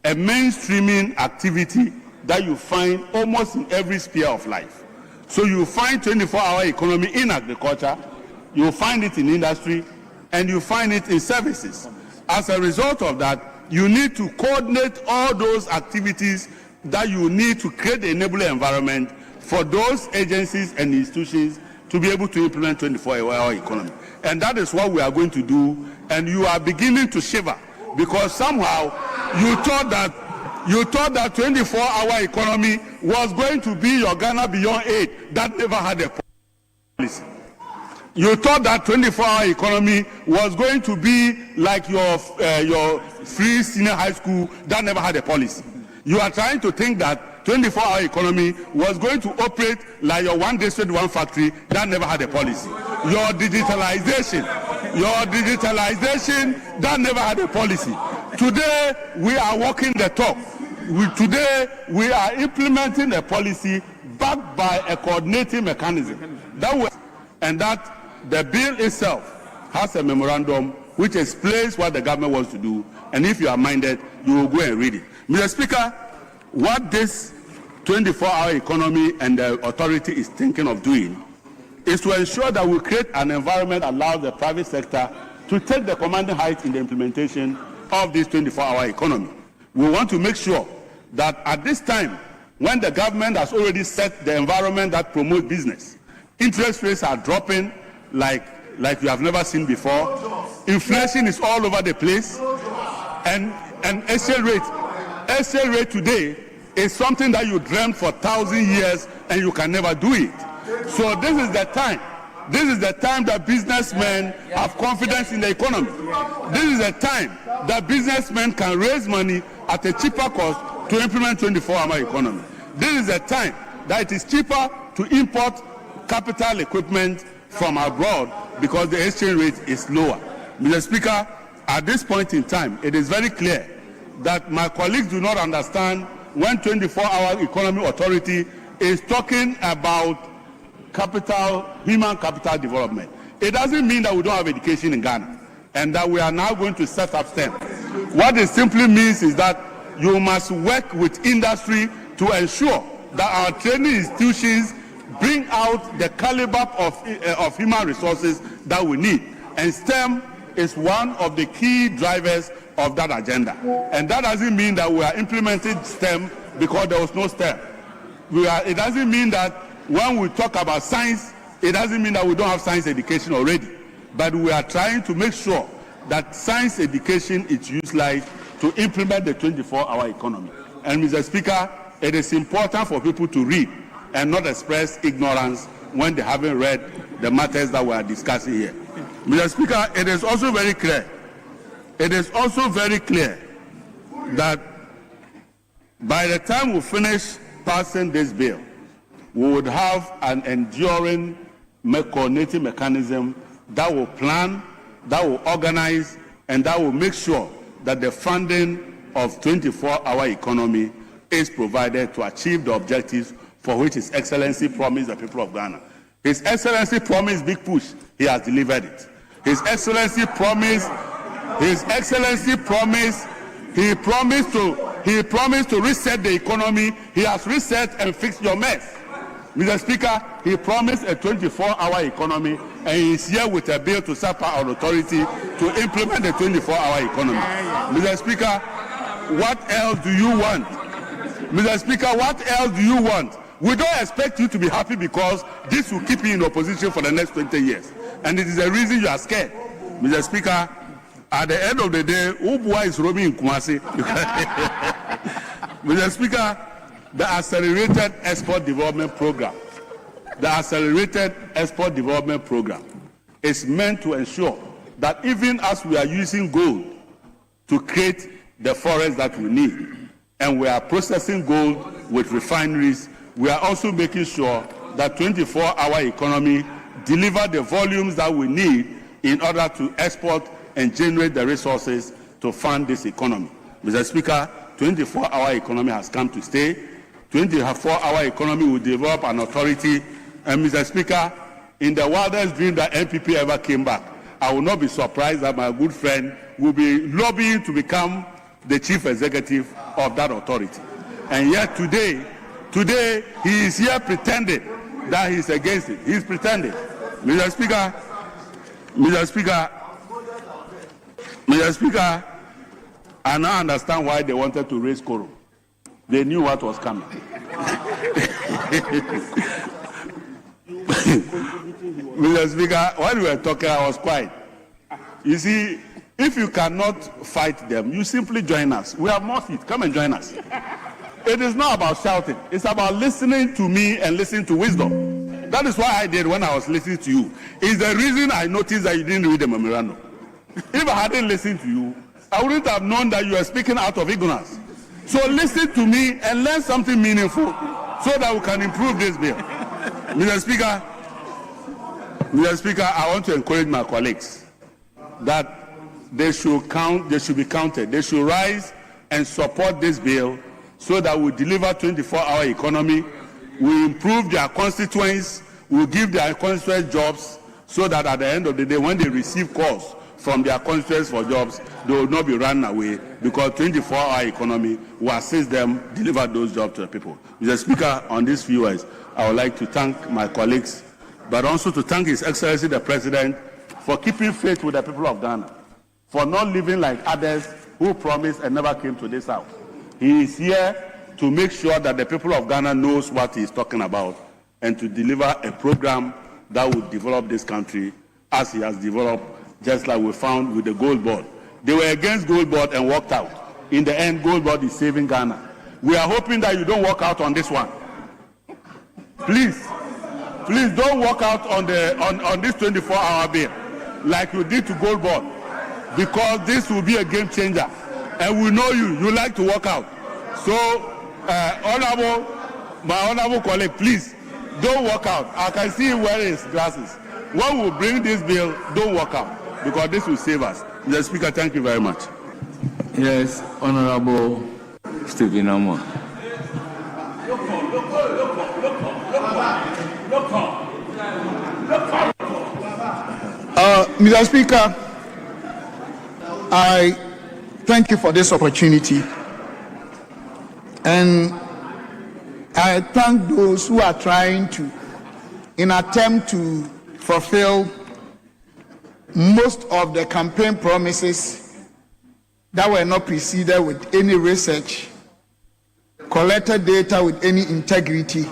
S17: a mainstreaming activity that you find almost in every sphere of life. So you find 24-hour economy in agriculture, you find it in industry, and you find it in services. As a result of that, you need to coordinate all those activities that you need to create the enabling environment for those agencies and institutions to be able to implement 24-hour economy. And that is what we are going to do, and you are beginning to shiver because somehow you thought that 24-hour economy was going to be your Ghana Beyond Aid that never had a policy. You thought that 24-hour economy was going to be like your free senior high school that never had a policy. You are trying to think that 24-hour economy was going to operate like your one district, one factory that never had a policy. Your digitalization that never had a policy. Today, we are walking the talk. Today, we are implementing a policy backed by a coordinating mechanism. That the bill itself has a memorandum which explains what the government wants to do. And if you are minded, you will go and read it. Mr. Speaker, what this 24-hour economy and the authority is thinking of doing is to ensure that we create an environment that allows the private sector to take the commanding height in the implementation of this 24-hour economy. We want to make sure that at this time, when the government has already set the environment that promotes business, interest rates are dropping like you have never seen before. Inflation is all over the place, and exchange rate today is something that you dreamt for 1,000 years and you can never do it. So this is the time. This is the time that businessmen have confidence in the economy. This is the time that businessmen can raise money at a cheaper cost to implement 24-hour economy. This is the time that it is cheaper to import capital equipment from abroad because the exchange rate is lower. Mr. Speaker, at this point in time, it is very clear that my colleagues do not understand when 24-hour economy authority is talking about human capital development. It doesn't mean that we don't have education in Ghana and that we are now going to set up STEM. What it simply means is that you must work with industry to ensure that our training institutions bring out the caliber of human resources that we need. And STEM is one of the key drivers of that agenda. And that doesn't mean that we are implementing STEM because there was no STEM. It doesn't mean that when we talk about science, it doesn't mean that we don't have science education already. But we are trying to make sure that science education is utilized to implement the 24-hour economy. And Mr. Speaker, it is important for people to read and not express ignorance when they haven't read the matters that we are discussing here. Mr. Speaker, it is also very clear. It is also very clear that by the time we finish passing this bill, we would have an enduring coordinating mechanism that will plan, that will organize, and that will make sure that the funding of 24-hour economy is provided to achieve the objectives for which His Excellency promised the people of Ghana. His Excellency promised big push. He has delivered it. His Excellency promised. He promised to reset the economy. He has reset and fixed your mess. Mr. Speaker, he promised a 24-hour economy, and he's here with a bill to set power an authority to implement the 24-hour economy. Mr. Speaker, what else do you want? Mr. Speaker, what else do you want? We don't expect you to be happy because this will keep you in opposition for the next 20 years. And it is the reason you are scared. Mr. Speaker, at the end of the day, Ubua is roaming in Kumasi. Mr. Speaker, the Accelerated Export Development Program, is meant to ensure that even as we are using gold to create the forest that we need, and we are processing gold with refineries, we are also making sure that 24-hour economy deliver the volumes that we need in order to export and generate the resources to fund this economy. Mr. Speaker, 24-hour economy has come to stay. 24-hour economy will develop an authority. And Mr. Speaker, in the wildest dream that NPP ever came back, I will not be surprised that my good friend will be lobbying to become the chief executive of that authority. And yet today he is here pretending that he's against it. He's pretending. Mr. Speaker, I now understand why they wanted to raise quorum. They knew what was coming. Mr. Speaker, when we were talking, I was quiet. You see, if you cannot fight them, you simply join us. We have more seats. Come and join us. It is not about shouting. It's about listening to me and listening to wisdom. That is what I did when I was listening to you. It's the reason I noticed that you didn't read the memorandum. If I hadn't listened to you, I wouldn't have known that you were speaking out of ignorance. So listen to me and learn something meaningful so that we can improve this bill. Mr. Speaker, I want to encourage my colleagues that they should be counted. They should rise and support this bill so that we deliver 24-hour economy, we improve their constituents, we give their constituents jobs so that at the end of the day, when they receive calls from their constituents for jobs, they will not be run away because 24-hour economy will assist them deliver those jobs to the people. Mr. Speaker, on these few words, I would like to thank my colleagues, but also to thank His Excellency the President for keeping faith with the people of Ghana, for not living like others who promised and never came to this house. He is here to make sure that the people of Ghana knows what he is talking about and to deliver a program that will develop this country as he has developed, just like we found with the gold board. They were against gold board and walked out. In the end, gold board is saving Ghana. We are hoping that you don't walk out on this one. Please don't walk out on this 24-hour bill like you did to gold board, because this will be a game changer. And we know you like to walk out. So, my honorable colleague, please don't walk out. I can see him wearing his glasses. When we bring this bill, don't walk out, because this will save us. Mr. Speaker, thank you very much.
S1: Yes, Honorable Stephen Amo.
S2: Mr. Speaker, I thank you for this opportunity, and I thank those who are trying to, in attempt to fulfill most of the campaign promises that were not preceded with any research, collected data with any integrity,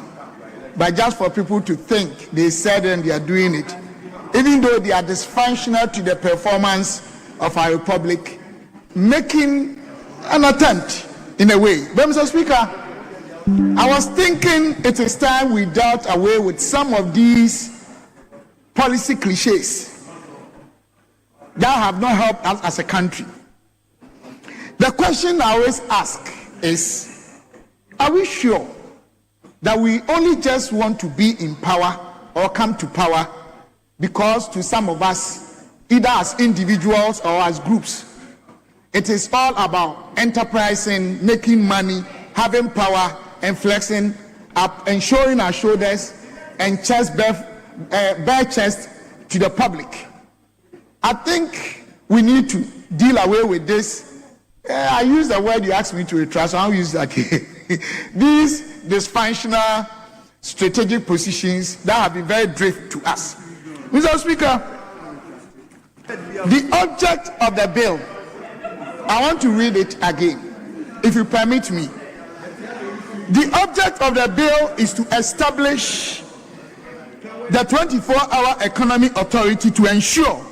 S2: but just for people to think they said and they are doing it, even though they are dysfunctional to the performance of our republic, making an attempt in a way. But Mr. Speaker, I was thinking it is time we dealt away with some of these policy cliches that have not helped us as a country. The question I always ask is, are we sure that we only just want to be in power or come to power because to some of us, either as individuals or as groups, it is all about enterprising, making money, having power, and flexing up and showing our shoulders and bare chest to the public. I think we need to deal away with this. I use the word you asked me to retract, so I'll use that again. These dysfunctional strategic positions that have been very drift to us. Mr. Speaker, the object of the bill, I want to read it again, if you permit me. The object of the bill is to establish the 24-hour economy authority to ensure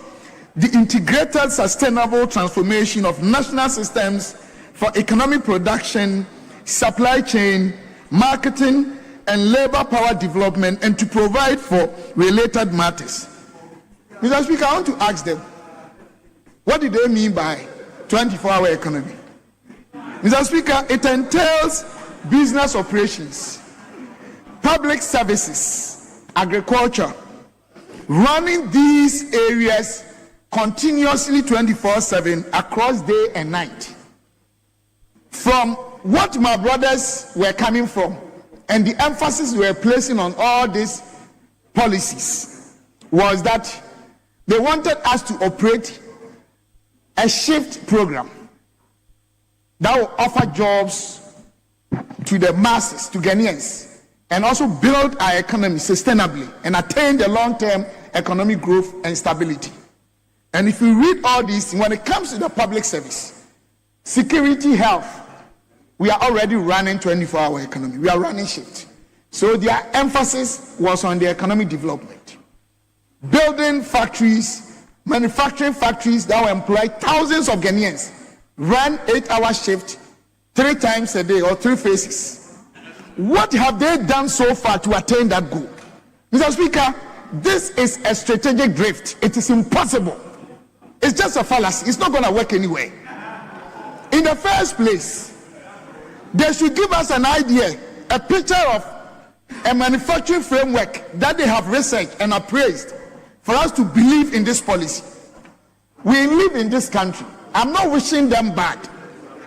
S2: the integrated sustainable transformation of national systems for economic production, supply chain, marketing, and labor power development, and to provide for related matters. Mr. Speaker, I want to ask them, what do they mean by 24-hour economy? Mr. Speaker, it entails business operations, public services, agriculture, running these areas continuously 24/7 across day and night. From what my brothers were coming from and the emphasis we were placing on all these policies was that they wanted us to operate a shift program that will offer jobs to the masses, to Ghanaians, and also build our economy sustainably and attain the long-term economic growth and stability. And if you read all this, when it comes to the public service, security, health, we are already running 24-hour economy. We are running shift. So their emphasis was on the economic development. Building factories, manufacturing factories that will employ thousands of Ghanaians, run 8-hour shift 3 times a day or 3 phases. What have they done so far to attain that goal? Mr. Speaker, this is a strategic drift. It is impossible. It's just a fallacy. It's not going to work anyway. In the first place, they should give us an idea, a picture of a manufacturing framework that they have researched and appraised for us to believe in this policy. We live in this country. I'm not wishing them bad.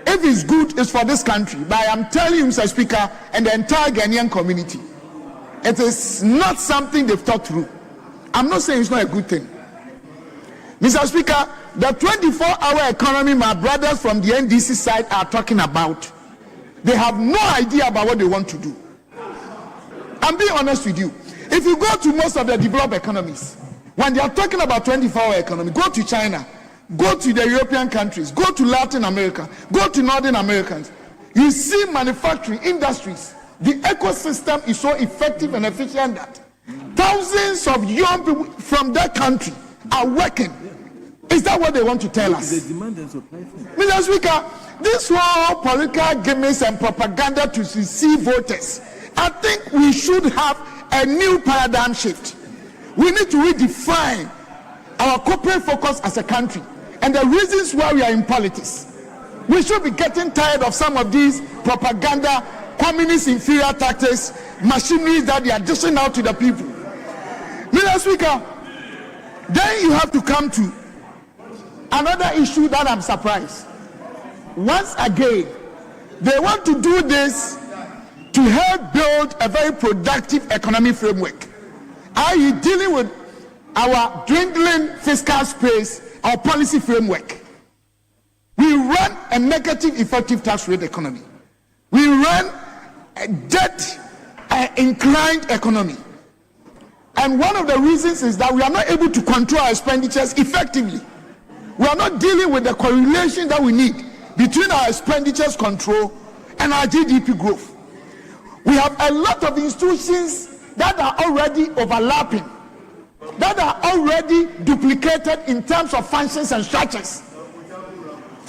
S2: If it's good, it's for this country. But I am telling you, Mr. Speaker, and the entire Ghanaian community, it is not something they've thought through. I'm not saying it's not a good thing. Mr. Speaker, the 24-hour economy my brothers from the NDC side are talking about, they have no idea about what they want to do. I'm being honest with you. If you go to most of the developed economies, when they are talking about 24-hour economy, go to China, go to the European countries, go to Latin America, go to Northern Americans, you see manufacturing industries. The ecosystem is so effective and efficient that thousands of young people from that country are working. Is that what they want to tell us? Mr. Speaker, this whole political gimmicks and propaganda to deceive voters, I think we should have a new paradigm shift. We need to redefine our corporate focus as a country and the reasons why we are in politics. We should be getting tired of some of these propaganda, communist inferior tactics, machineries that they are dishing out to the people. Mr. Speaker, then you have to come to another issue that I'm surprised. Once again, they want to do this to help build a very productive economic framework. Are you dealing with our dwindling fiscal space, our policy framework? We run a negative effective tax rate economy. We run a debt inclined economy. And one of the reasons is that we are not able to control our expenditures effectively. We are not dealing with the correlation that we need between our expenditures control and our GDP growth. We have a lot of institutions that are already overlapping, that are already duplicated in terms of functions and structures.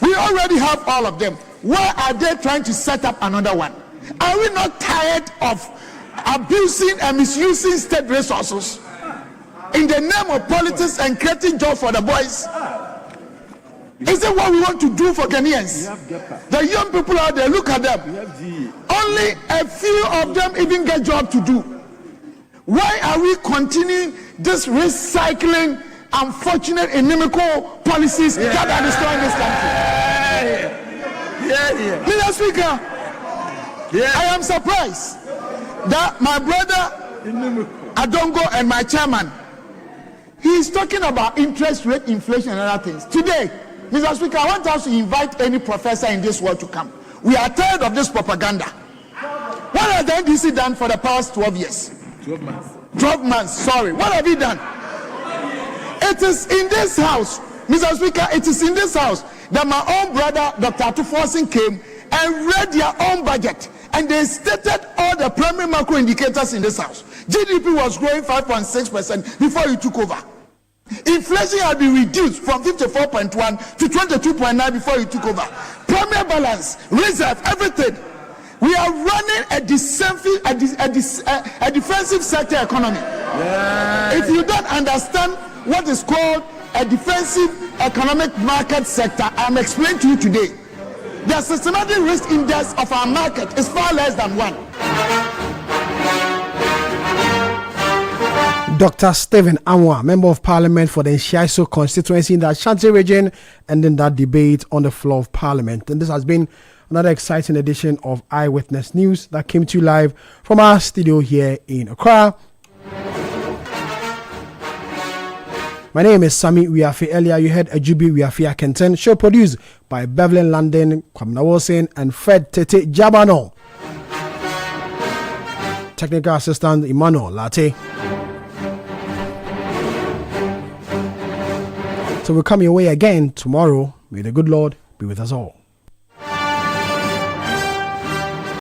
S2: We already have all of them. Why are they trying to set up another one? Are we not tired of abusing and misusing state resources in the name of politics and creating jobs for the boys? Is it what we want to do for Ghanaians? The young people out there, look at them. Only a few of them even get job to do. Why are we continuing this recycling unfortunate inimical policies that are destroying this country? Mr. Speaker, I am surprised that my brother Adongo and my chairman, he is talking about interest rate, inflation and other things. Today, Mr. Speaker, I want us to invite any professor in this world to come. We are tired of this propaganda. What has the NDC done for the past 12 years? 12 months. 12 months, sorry. What have you done? It is in this house, Mr. Speaker, it is in this house that my own brother, Dr. Atuforsin, came and read their own budget. And they stated all the primary macro indicators in this house. GDP was growing 5.6% before you took over. Inflation had been reduced from 54.1 to 22.9 before you took over. Primary balance, reserve, everything. We are running a defensive sector economy. Yeah. If you don't understand what is called a defensive economic market sector, I'm explaining to you today. The systematic risk index of our market is far less than 1.
S3: Dr. Stephen Anwa, Member of Parliament for the Nshiaiso constituency in the Ashanti region, ending that debate on the floor of Parliament. And this has been another exciting edition of Eyewitness News that came to you live from our studio here in Accra. My name is Sami Wiafi. Earlier you heard Ajubi Wiafi Akenten, show produced by Bevelin London, Kwamna Wilson and Fred Tete Jabano. Technical assistant Emmanuel Latte. So we'll come your way again tomorrow. May the good Lord be with us all.